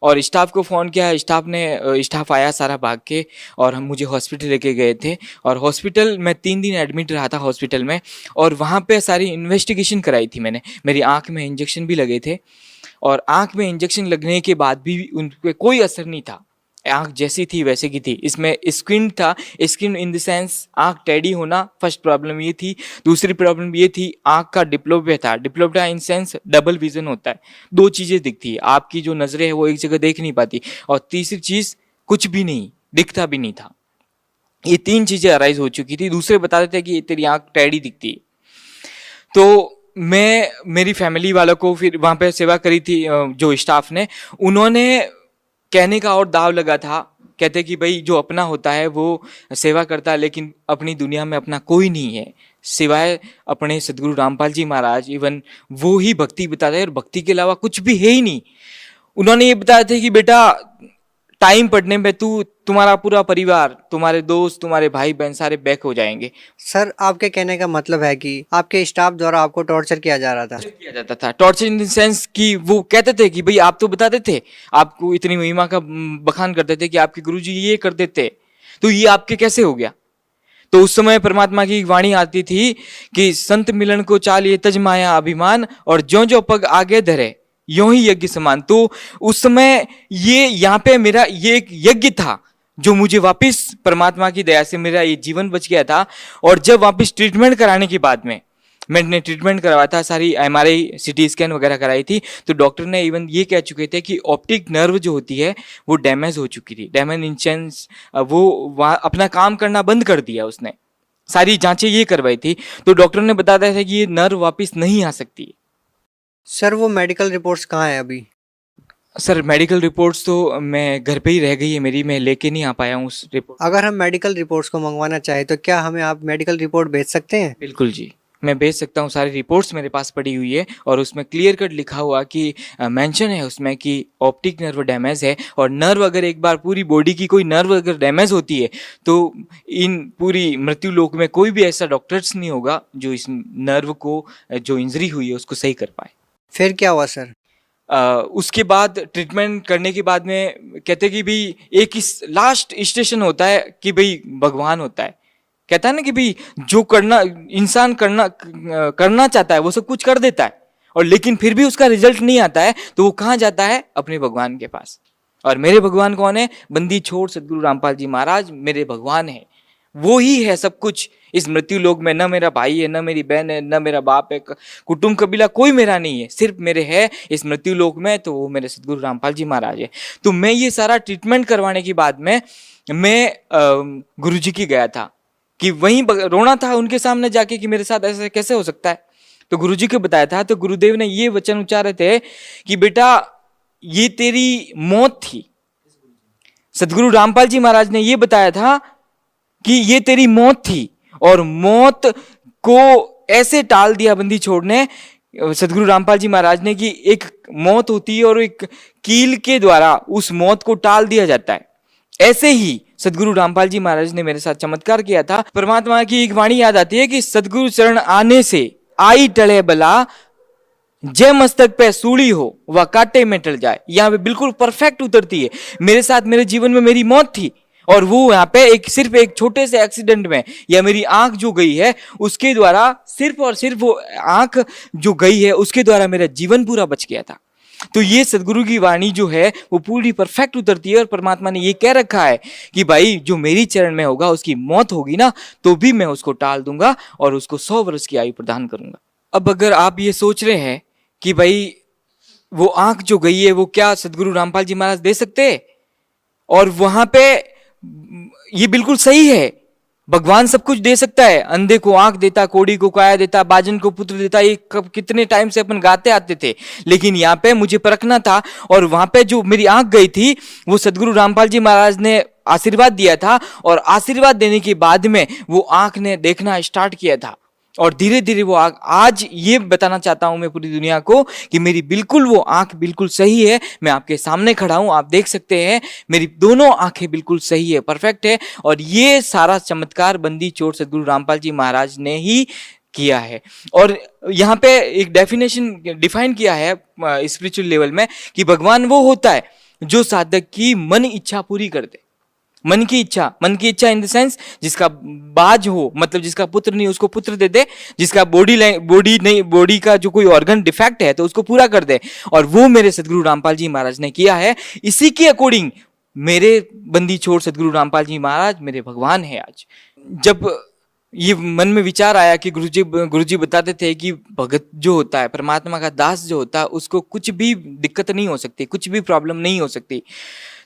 और स्टाफ को फ़ोन किया। स्टाफ आया सारा भाग के और हम मुझे हॉस्पिटल लेके गए थे। और हॉस्पिटल मैं 3 दिन एडमिट रहा था हॉस्पिटल में, और वहाँ पे सारी इन्वेस्टिगेशन कराई थी मैंने। मेरी आँख में इंजेक्शन भी लगे थे और आँख में इंजेक्शन लगने के बाद भी उन पर कोई असर नहीं था, आँख जैसी थी वैसे की थी। इसमें स्क्विंट था, स्क्विन इन द सेंस आँख टेढ़ी होना, फर्स्ट प्रॉब्लम ये थी। दूसरी प्रॉब्लम ये थी आँख का डिप्लोपिया था। Diplopia in sense double vision होता है, 2 चीज़ें दिखती है, आपकी जो नज़रें है वो एक जगह देख नहीं पाती, और तीसरी चीज़ कुछ भी नहीं दिखता भी नहीं था। ये 3 चीज़ें अराइज हो चुकी थी। दूसरे बता देते कि तेरी आँख टेढ़ी दिखती है। तो मैं मेरी फैमिली वालों को फिर वहाँ पे सेवा करी थी, जो स्टाफ ने, उन्होंने कहने का और दाव लगा था, कहते कि भाई जो अपना होता है वो सेवा करता है, लेकिन अपनी दुनिया में अपना कोई नहीं है सिवाय अपने सद्गुरु रामपाल जी महाराज। इवन वो ही भक्ति बताते हैं और भक्ति के अलावा कुछ भी है ही नहीं। उन्होंने ये बताया था कि बेटा टाइम पड़ने में तुम्हारा पूरा परिवार, तुम्हारे दोस्त, तुम्हारे भाई बहन सारे बैक हो जाएंगे। सर आपके कहने का मतलब है कि आपके स्टाफ द्वारा आपको टॉर्चर किया जा रहा था? किया जाता था टॉर्चर इन द सेंस कि वो कहते थे कि भाई आप तो बताते थे, आपको इतनी महिमा का बखान करते थे कि आपके गुरुजी ये कर देते, तो ये आपके कैसे हो गया। तो उस समय परमात्मा की वाणी आती थी कि संत मिलन को चालिए तज माया अभिमान, और ज्यों ज्यों पग आगे धरे यों ही यज्ञ समान। तो उस समय ये यहाँ पे मेरा ये एक यज्ञ था जो मुझे वापस परमात्मा की दया से मेरा ये जीवन बच गया था। और जब वापस ट्रीटमेंट कराने के बाद में मैंने ट्रीटमेंट करवाया था, सारी MRI CT स्कैन वगैरह कराई थी, तो डॉक्टर ने इवन ये कह चुके थे कि ऑप्टिक नर्व जो होती है वो डैमेज हो चुकी थी। डैमेज इन सेंस वो वहाँ अपना काम करना बंद कर दिया उसने, सारी जांचें ये करवाई थी। तो डॉक्टर ने बताया था कि ये नर्व वापस नहीं आ सकती। सर वो मेडिकल रिपोर्ट्स कहाँ है अभी? सर मेडिकल रिपोर्ट्स तो मैं घर पे ही रह गई है मेरी, मैं लेके नहीं आ पाया हूँ उस रिपोर्ट। अगर हम मेडिकल रिपोर्ट्स को मंगवाना चाहें तो क्या हमें आप मेडिकल रिपोर्ट भेज सकते हैं? बिल्कुल जी, मैं भेज सकता हूँ। सारी रिपोर्ट्स मेरे पास पड़ी हुई है और उसमें क्लियर कट लिखा हुआ कि मेंशन है उसमें कि ऑप्टिक नर्व डैमेज है। और नर्व अगर एक बार पूरी बॉडी की कोई नर्व अगर डैमेज होती है तो इन पूरी मृत्यु लोक में कोई भी ऐसा डॉक्टर्स नहीं होगा जो इस नर्व को जो इंजरी हुई है उसको सही कर पाए। फिर क्या हुआ सर? उसके बाद ट्रीटमेंट करने के बाद में कहते कि भाई एक इस लास्ट स्टेशन होता है कि भाई भगवान होता है। कहता है ना कि भाई जो करना इंसान करना चाहता है वो सब कुछ कर देता है, और लेकिन फिर भी उसका रिजल्ट नहीं आता है, तो वो कहाँ जाता है? अपने भगवान के पास। और मेरे भगवान कौन है? बंदी छोड़ सद्गुरु रामपाल जी महाराज मेरे भगवान है। वो ही है सब कुछ इस मृत्यु लोक में। न मेरा भाई है, न मेरी बहन है, न मेरा बाप है, कुटुंब कबीला कोई मेरा नहीं है, सिर्फ मेरे है इस मृत्यु लोक में, तो वो मेरे सद्गुरु रामपाल जी महाराज है। तो मैं ये सारा ट्रीटमेंट करवाने के बाद में मैं गुरुजी की गया था कि वहीं रोना था उनके सामने जाके कि मेरे साथ ऐसा कैसे हो सकता है। तो गुरुजी को बताया था, तो गुरुदेव ने ये वचन उच्चारे थे कि बेटा ये तेरी मौत थी। सदगुरु रामपाल जी महाराज ने ये बताया था कि ये तेरी मौत थी, और मौत को ऐसे टाल दिया बंदी छोड़ने सदगुरु रामपाल जी महाराज ने कि एक मौत होती है और एक कील के द्वारा उस मौत को टाल दिया जाता है। ऐसे ही सदगुरु रामपाल जी महाराज ने मेरे साथ चमत्कार किया था। परमात्मा की एक वाणी याद आती है कि सदगुरु चरण आने से आई टले बला, जय मस्तक पे सूली हो वह कांटे में टल जाए। यहाँ पे बिल्कुल परफेक्ट उतरती है। मेरे साथ मेरे जीवन में मेरी मौत थी, और वो यहाँ पे सिर्फ एक छोटे से एक्सीडेंट में, या मेरी आंख जो गई है उसके द्वारा, सिर्फ और सिर्फ वो आंख जो गई है उसके द्वारा मेरा जीवन पूरा बच गया था। तो ये सदगुरु की वाणी जो है वो पूरी परफेक्ट उतरती है, और परमात्मा ने ये कह रखा है कि भाई जो मेरी चरण में होगा उसकी मौत होगी ना तो भी मैं उसको टाल दूंगा और उसको 100 वर्ष की आयु प्रदान करूंगा। अब अगर आप ये सोच रहे हैं कि भाई वो आंख जो गई है वो क्या सदगुरु रामपाल जी महाराज दे सकते हैं, और वहां पे ये बिल्कुल सही है, भगवान सब कुछ दे सकता है। अंधे को आंख देता, कोड़ी को काया देता, बाजन को पुत्र देता, ये कब कितने टाइम से अपन गाते आते थे। लेकिन यहाँ पे मुझे परखना था, और वहां पे जो मेरी आंख गई थी वो सदगुरु रामपाल जी महाराज ने आशीर्वाद दिया था, और आशीर्वाद देने के बाद में वो आंख ने देखना स्टार्ट किया था, और धीरे धीरे वो आंख, आज ये बताना चाहता हूं मैं पूरी दुनिया को कि मेरी बिल्कुल वो आंख बिल्कुल सही है। मैं आपके सामने खड़ा हूं, आप देख सकते हैं मेरी दोनों आंखें बिल्कुल सही है, परफेक्ट है। और ये सारा चमत्कार बंदी चोर सदगुरु रामपाल जी महाराज ने ही किया है। और यहाँ पे एक डेफिनेशन डिफाइन किया है स्पिरिचुअल लेवल में कि भगवान वो होता है जो साधक की मन इच्छा पूरी कर दे। मन की इच्छा इन द सेंस जिसका बाज हो, मतलब जिसका पुत्र नहीं उसको पुत्र दे दे, जिसका बॉडी का जो कोई ऑर्गन डिफेक्ट है तो उसको पूरा कर दे। और वो मेरे सदगुरु रामपाल जी महाराज ने किया है। इसी के अकॉर्डिंग मेरे बंदी छोड़ सदगुरु रामपाल जी महाराज मेरे भगवान है। आज जब ये मन में विचार आया कि गुरुजी बताते थे कि भगत जो होता है, परमात्मा का दास जो होता है, उसको कुछ भी दिक्कत नहीं हो सकती, कुछ भी प्रॉब्लम नहीं हो सकती।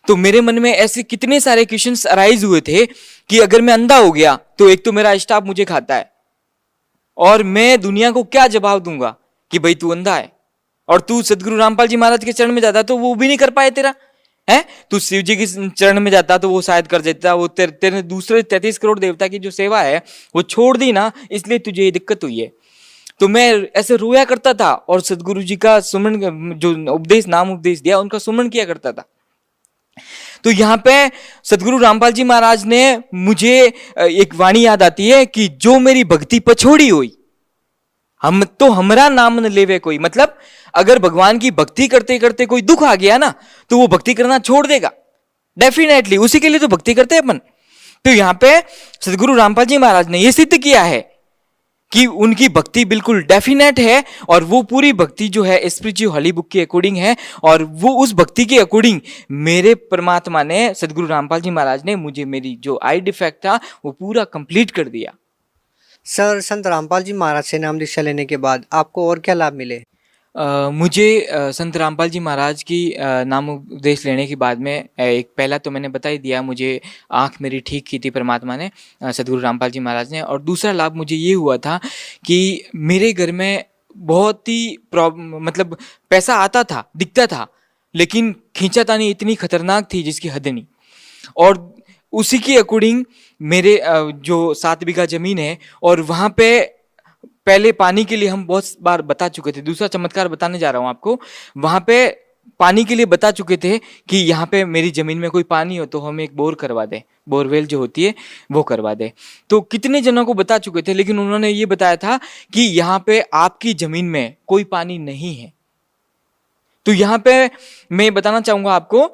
तो मेरे मन में ऐसे कितने सारे क्वेश्चंस अराइज हुए थे कि अगर मैं अंधा हो गया तो एक तो मेरा स्टाफ मुझे खाता है, और मैं दुनिया को क्या जवाब दूंगा कि भाई तू अंधा है, और तू सदगुरु रामपाल जी महाराज के चरण में जाता तो वो भी नहीं कर पाए तेरा है। तू शिव जी के चरण में जाता तो वो शायद कर देता। वो तेरे दूसरे 33 करोड़ देवता की जो सेवा है वो छोड़ दी ना, इसलिए तुझे ये दिक्कत हुई है। तो मैं ऐसे रोया करता था, और सदगुरु जी का सुमरण, जो उपदेश नाम उपदेश दिया, उनका सुमरण किया करता था। तो यहाँ पे सदगुरु रामपाल जी महाराज ने मुझे एक वाणी याद आती है कि जो मेरी भक्ति पछोड़ी हुई, हम तो हमरा नाम न लेवे कोई। मतलब अगर भगवान की भक्ति करते करते कोई दुख आ गया ना तो वो भक्ति करना छोड़ देगा डेफिनेटली, उसी के लिए तो भक्ति करते हैं अपन। तो यहाँ पे सदगुरु रामपाल जी महाराज ने ये सिद्ध किया है कि उनकी भक्ति बिल्कुल डेफिनेट है, और वो पूरी भक्ति जो है स्पिरिचुअल हॉली बुक के अकॉर्डिंग है, और वो उस भक्ति के अकॉर्डिंग मेरे परमात्मा ने, सदगुरु रामपाल जी महाराज ने मुझे मेरी जो आई डिफेक्ट था वो पूरा कंप्लीट कर दिया। सर, संत रामपाल जी महाराज से नाम दीक्षा लेने के बाद आपको और क्या लाभ मिले? मुझे संत रामपाल जी महाराज की नाम उपदेश लेने के बाद में एक पहला तो मैंने बता ही दिया, मुझे आँख मेरी ठीक की थी परमात्मा ने, सदगुरु रामपाल जी महाराज ने। और दूसरा लाभ मुझे ये हुआ था कि मेरे घर में बहुत ही मतलब पैसा आता था, दिखता था, लेकिन खींचातानी इतनी खतरनाक थी जिसकी हद नहीं। और उसी के अकॉर्डिंग मेरे जो 7 बीघा जमीन है, और वहाँ पे पहले पानी के लिए हम बहुत बार बता चुके थे, दूसरा चमत्कार बताने जा रहा हूँ आपको। वहां पे पानी के लिए बता चुके थे कि यहाँ पे मेरी जमीन में कोई पानी हो तो हमें एक बोर करवा दे, बोरवेल जो होती है वो करवा दे। तो कितने जनों को बता चुके थे, लेकिन उन्होंने ये बताया था कि यहाँ पे आपकी जमीन में कोई पानी नहीं है। तो यहाँ पे मैं बताना चाहूंगा आपको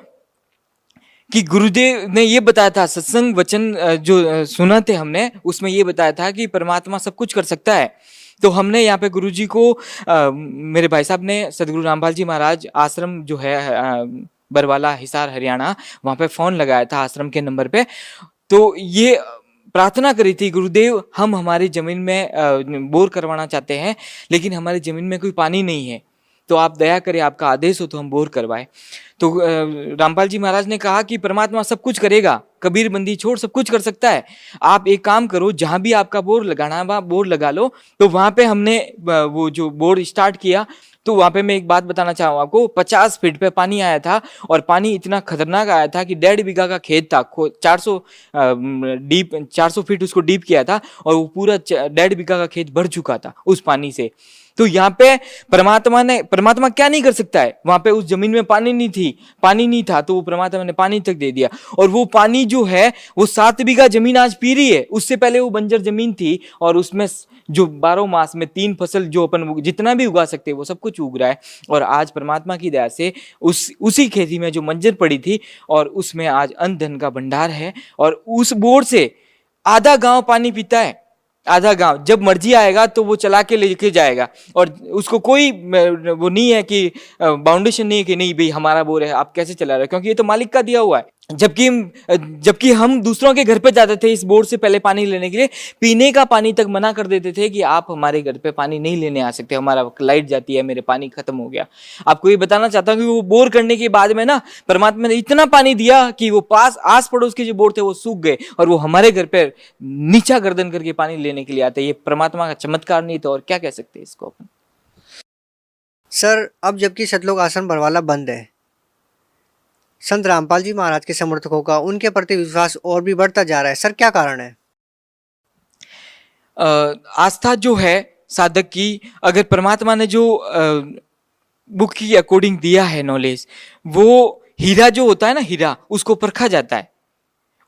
कि गुरुदेव ने ये बताया था, सत्संग वचन जो सुना थे हमने, उसमें ये बताया था कि परमात्मा सब कुछ कर सकता है। तो हमने यहाँ पे गुरुजी को मेरे भाई साहब ने, सदगुरु रामपाल जी महाराज आश्रम जो है बरवाला, हिसार, हरियाणा, वहाँ पे फ़ोन लगाया था आश्रम के नंबर पे। तो ये प्रार्थना करी थी, गुरुदेव हम हमारी ज़मीन में बोर करवाना चाहते हैं, लेकिन हमारी ज़मीन में कोई पानी नहीं है। तो आप दया करें, आपका आदेश हो तो हम बोर करवाएं। तो रामपाल जी महाराज ने कहा कि परमात्मा सब कुछ करेगा, कबीर बंदी छोड़ सब कुछ कर सकता है। आप एक काम करो, जहां भी आपका बोर लगाना है बोर लगा लो। तो वहां पे हमने वो जो बोर स्टार्ट किया, तो वहां पे मैं एक बात बताना चाहूँ आपको, 50 फीट पे पानी आया था और पानी इतना खतरनाक आया था कि 1.5 बीघा का खेत था, 400 फीट उसको डीप किया था और वो पूरा 1.5 बीघा का खेत भर चुका था उस पानी से। तो यहाँ पे परमात्मा क्या नहीं कर सकता है। वहां पे उस जमीन में पानी नहीं था तो वो परमात्मा ने पानी तक दे दिया। और वो पानी जो है वो 7 बीघा जमीन आज पी रही है। उससे पहले वो बंजर जमीन थी और उसमें जो 12 मास में 3 फसल जो अपन जितना भी उगा सकते हैं वो सब कुछ उग रहा है। और आज परमात्मा की दया से उसी खेती में जो बंजर पड़ी थी और उसमें आज अन्न धन का भंडार है। और उस बोर से आधा गांव पानी पीता है, आधा गांव। जब मर्जी आएगा तो वो चला के लेके जाएगा और उसको कोई वो नहीं है कि बाउंडेशन नहीं है कि नहीं भाई हमारा बोर है आप कैसे चला रहे हो, क्योंकि ये तो मालिक का दिया हुआ है। जबकि हम दूसरों के घर पे जाते थे इस बोर से पहले पानी लेने के लिए, पीने का पानी तक मना कर देते थे कि आप हमारे घर पे पानी नहीं लेने आ सकते, हमारा लाइट जाती है, मेरे पानी खत्म हो गया। आपको ये बताना चाहता हूँ कि वो बोर करने के बाद में ना परमात्मा ने इतना पानी दिया कि वो आस पड़ोस के जो बोर थे वो सूख गए और वो हमारे घर पे नीचा गर्दन करके पानी लेने के लिए आते। ये परमात्मा का चमत्कार नहीं तो और क्या कह सकते हैं इसको अपन। सर, अब जबकि सतलोक आश्रम बरवाला बंद है, संत रामपाल जी महाराज के समर्थकों का उनके प्रति विश्वास और भी बढ़ता जा रहा है, सर क्या कारण है? आस्था जो है साधक की, अगर परमात्मा ने जो बुक की अकॉर्डिंग दिया है नॉलेज, वो हीरा जो होता है ना, हीरा उसको परखा जाता है।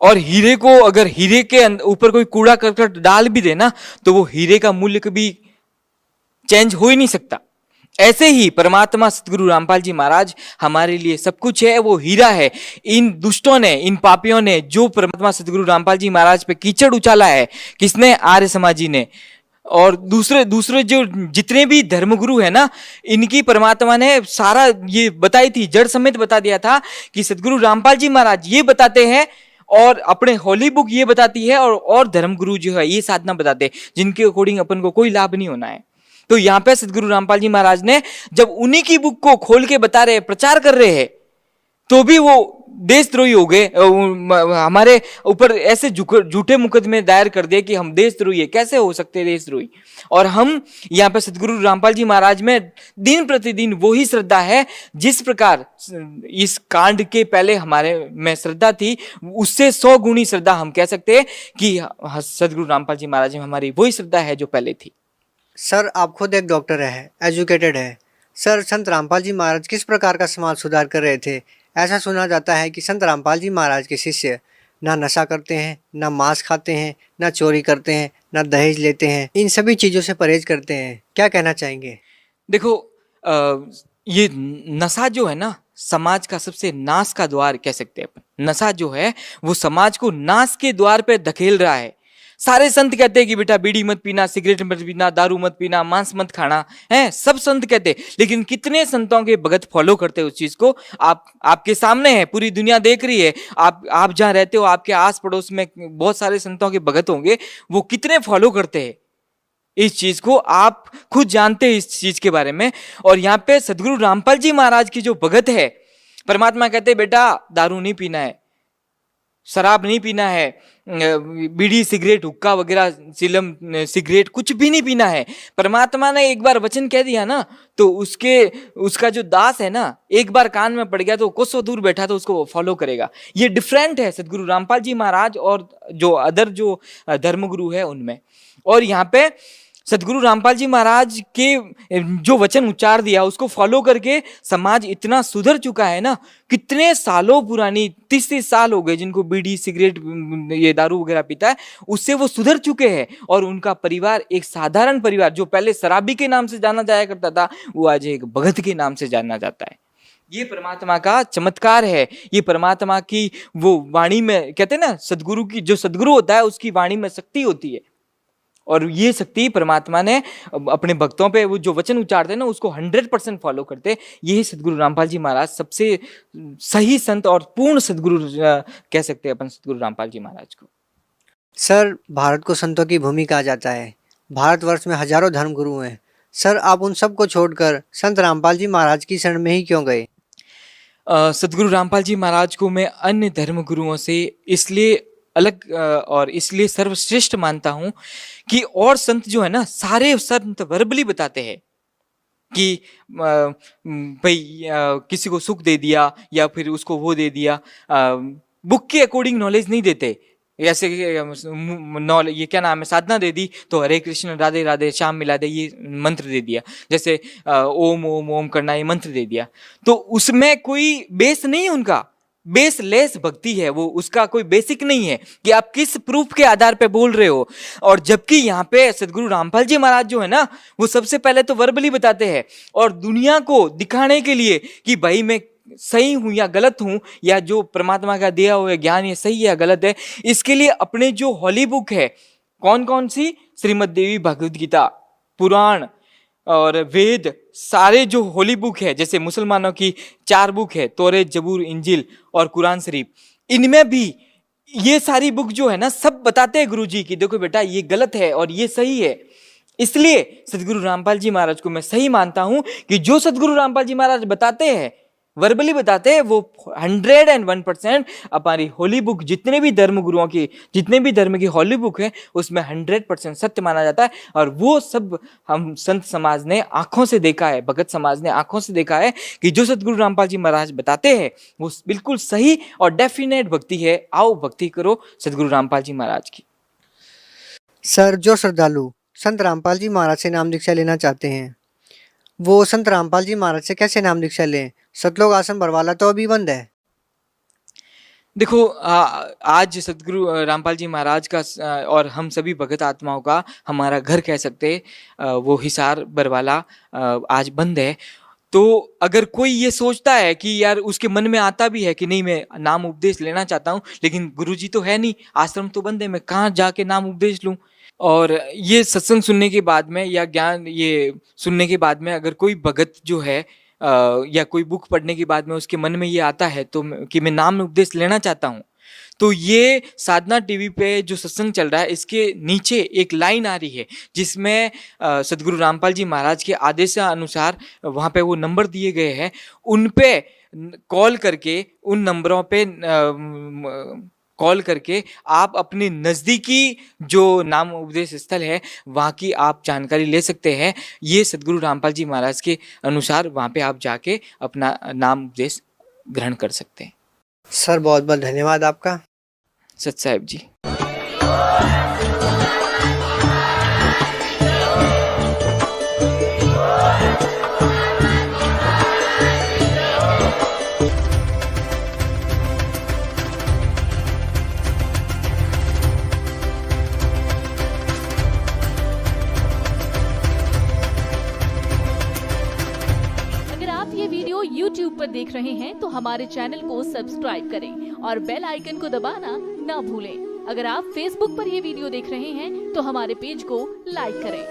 और हीरे को अगर हीरे के ऊपर कोई कूड़ा करकट डाल भी देना तो वो हीरे का मूल्य कभी चेंज हो ही नहीं सकता। ऐसे ही परमात्मा सतगुरु रामपाल जी महाराज हमारे लिए सब कुछ है, वो हीरा है। इन दुष्टों ने, इन पापियों ने जो परमात्मा सतगुरु रामपाल जी महाराज पे कीचड़ उछाला है, किसने? आर्य समाजी ने। और दूसरे जो जितने भी धर्मगुरु है ना, इनकी परमात्मा ने सारा ये बताई थी, जड़ समेत बता दिया था कि सतगुरु रामपाल जी महाराज ये बताते हैं और अपने होली बुक ये बताती है और धर्मगुरु जो है ये साधना बताते हैं, जिनके अकॉर्डिंग अपन को कोई लाभ नहीं होना है। तो यहाँ पे सतगुरु रामपाल जी महाराज ने जब उन्हीं की बुक को खोल के बता रहे, प्रचार कर रहे हैं, तो भी वो देशद्रोही हो गए। हमारे ऊपर ऐसे झूठे मुकदमे दायर कर दिए कि हम देशद्रोही है। कैसे हो सकते हैं देशद्रोही? और हम यहाँ पे सतगुरु रामपाल जी महाराज में दिन प्रतिदिन वही श्रद्धा है जिस प्रकार इस कांड के पहले हमारे में श्रद्धा थी, उससे 100 गुनी श्रद्धा हम कह सकते हैं कि सतगुरु रामपाल जी महाराज में हमारी वही श्रद्धा है जो पहले थी। सर, आप खुद एक डॉक्टर है, एजुकेटेड है। सर, संत रामपाल जी महाराज किस प्रकार का समाज सुधार कर रहे थे? ऐसा सुना जाता है कि संत रामपाल जी महाराज के शिष्य ना नशा करते हैं, ना मांस खाते हैं, ना चोरी करते हैं, ना दहेज लेते हैं, इन सभी चीज़ों से परहेज करते हैं। क्या कहना चाहेंगे? देखो, ये नशा जो है ना, समाज का सबसे नाश का द्वार कह सकते हैं अपन। नशा जो है वो समाज को नाश के द्वार पे धकेल रहा है। सारे संत कहते हैं कि बेटा बीड़ी मत पीना, सिगरेट मत पीना, दारू मत पीना, मांस मत खाना, है सब संत कहते हैं। लेकिन कितने संतों के भगत फॉलो करते हैं उस चीज को? आपके सामने है, पूरी दुनिया देख रही है। आप जहां रहते हो, आपके आस पड़ोस में बहुत सारे संतों के भगत होंगे, वो कितने फॉलो करते हैं इस चीज को, आप खुद जानते हैं इस चीज के बारे में। और यहाँ पे सदगुरु रामपाल जी महाराज की जो भगत है, परमात्मा कहते हैं बेटा दारू नहीं पीना है, शराब नहीं पीना है, बीड़ी सिगरेट हुक्का वगैरह चिलम सिगरेट कुछ भी नहीं पीना है। परमात्मा ने एक बार वचन कह दिया ना, तो उसका जो दास है ना, एक बार कान में पड़ गया तो कोसों दूर बैठा तो उसको फॉलो करेगा। ये डिफरेंट है सदगुरु रामपाल जी महाराज और जो अदर जो धर्मगुरु है उनमें। और यहाँ पे सदगुरु रामपाल जी महाराज के जो वचन उच्चार दिया उसको फॉलो करके समाज इतना सुधर चुका है ना। कितने सालों पुरानी 30 साल हो गए जिनको बीड़ी सिगरेट ये दारू वगैरह पीता है, उससे वो सुधर चुके हैं। और उनका परिवार एक साधारण परिवार, जो पहले शराबी के नाम से जाना जाया करता था, वो आज एक भगत के नाम से जाना जाता है। ये परमात्मा का चमत्कार है। ये परमात्मा की वो वाणी में कहते हैं ना, सदगुरु की जो सदगुरु होता है उसकी वाणी में शक्ति होती है। और ये शक्ति परमात्मा ने अपने भक्तों पे वो जो वचन उच्चारते हैं ना, उसको 100% फॉलो करते। यही सदगुरु रामपाल जी महाराज सबसे सही संत और पूर्ण सदगुरु कह सकते हैं अपन सदगुरु रामपाल जी महाराज को। सर, भारत को संतों की भूमि कहा जाता है। भारतवर्ष में हजारों धर्मगुरु हैं, सर आप उन सब को छोड़कर संत रामपाल जी महाराज की शरण में ही क्यों गए? सदगुरु रामपाल जी महाराज को मैं अन्य धर्म गुरुओं से इसलिए अलग और इसलिए सर्वश्रेष्ठ मानता हूँ कि और संत जो है ना, सारे संत वर्बली बताते हैं कि भाई किसी को सुख दे दिया या फिर उसको वो दे दिया, बुक के अकॉर्डिंग नॉलेज नहीं देते। ऐसे नॉलेज, ये क्या नाम है, साधना दे दी तो हरे कृष्ण राधे राधे श्याम मिला दे, ये मंत्र दे दिया। जैसे ओम ओम ओम करना, ये मंत्र दे दिया। तो उसमें कोई बेस नहीं है, उनका बेसलेस भक्ति है वो, उसका कोई बेसिक नहीं है कि आप किस प्रूफ के आधार पे बोल रहे हो। और जबकि यहाँ पे सदगुरु रामपाल जी महाराज जो है ना, वो सबसे पहले तो वर्बली बताते हैं और दुनिया को दिखाने के लिए कि भाई मैं सही हूं या गलत हूं, या जो परमात्मा का दिया हुआ ज्ञान ये सही है या गलत है, इसके लिए अपने जो हॉली बुक है, कौन कौन सी, श्रीमद् देवी भगवद गीता, पुराण और वेद, सारे जो होली बुक है, जैसे मुसलमानों की 4 बुक है, तौरेत, जबूर, इंजिल और कुरान शरीफ, इनमें भी ये सारी बुक जो है ना, सब बताते हैं गुरुजी की देखो बेटा ये गलत है और ये सही है। इसलिए सदगुरु रामपाल जी महाराज को मैं सही मानता हूं कि जो सदगुरु रामपाल जी महाराज बताते हैं, वर्बली बताते हैं, वो 101% हमारी होली बुक, जितने भी धर्म गुरुओं की, जितने भी धर्म की होली बुक है, उसमें 100% सत्य माना जाता है। और वो सब हम संत समाज ने आंखों से देखा है, भगत समाज ने आंखों से देखा है कि जो सदगुरु रामपाल जी महाराज बताते हैं वो बिल्कुल सही और डेफिनेट भक्ति है। आओ भक्ति करो सदगुरु रामपाल जी महाराज की। सर जो श्रद्धालु संत रामपाल जी महाराज से नाम दीक्षा लेना चाहते हैं, वो संत रामपाल जी महाराज से कैसे नाम दीक्षा लें? सतलोक आश्रम बरवाला तो अभी बंद है। देखो आज सदगुरु रामपाल जी महाराज का और हम सभी भगत आत्माओं का हमारा घर कह सकते हैं, वो हिसार बरवाला आज बंद है। तो अगर कोई ये सोचता है कि यार उसके मन में आता भी है कि नहीं मैं नाम उपदेश लेना चाहता हूँ, लेकिन गुरुजी तो है नहीं, आश्रम तो बंद है, मैं कहाँ जाके नाम उपदेश लूँ। और ये सत्संग सुनने के बाद में या ज्ञान ये सुनने के बाद में अगर कोई भगत जो है या कोई बुक पढ़ने के बाद में उसके मन में ये आता है तो कि मैं नाम उपदेश लेना चाहता हूँ, तो ये साधना टीवी पे जो सत्संग चल रहा है इसके नीचे एक लाइन आ रही है जिसमें सदगुरु रामपाल जी महाराज के आदेश अनुसार वहाँ पे वो नंबर दिए गए हैं, उन पे कॉल करके, उन नंबरों पे कॉल करके आप अपने नज़दीकी जो नाम उपदेश स्थल है वहाँ की आप जानकारी ले सकते हैं। ये सदगुरु रामपाल जी महाराज के अनुसार वहाँ पे आप जाके अपना नाम उपदेश ग्रहण कर सकते हैं। सर बहुत बहुत धन्यवाद आपका। सत साहिब जी। YouTube पर देख रहे हैं तो हमारे चैनल को सब्सक्राइब करें और बेल आइकन को दबाना ना भूलें। अगर आप Facebook पर ये वीडियो देख रहे हैं तो हमारे पेज को लाइक करें।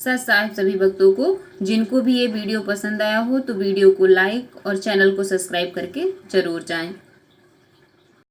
सत साहिब सभी भक्तों को, जिनको भी ये वीडियो पसंद आया हो तो वीडियो को लाइक और चैनल को सब्सक्राइब करके जरूर जाएं।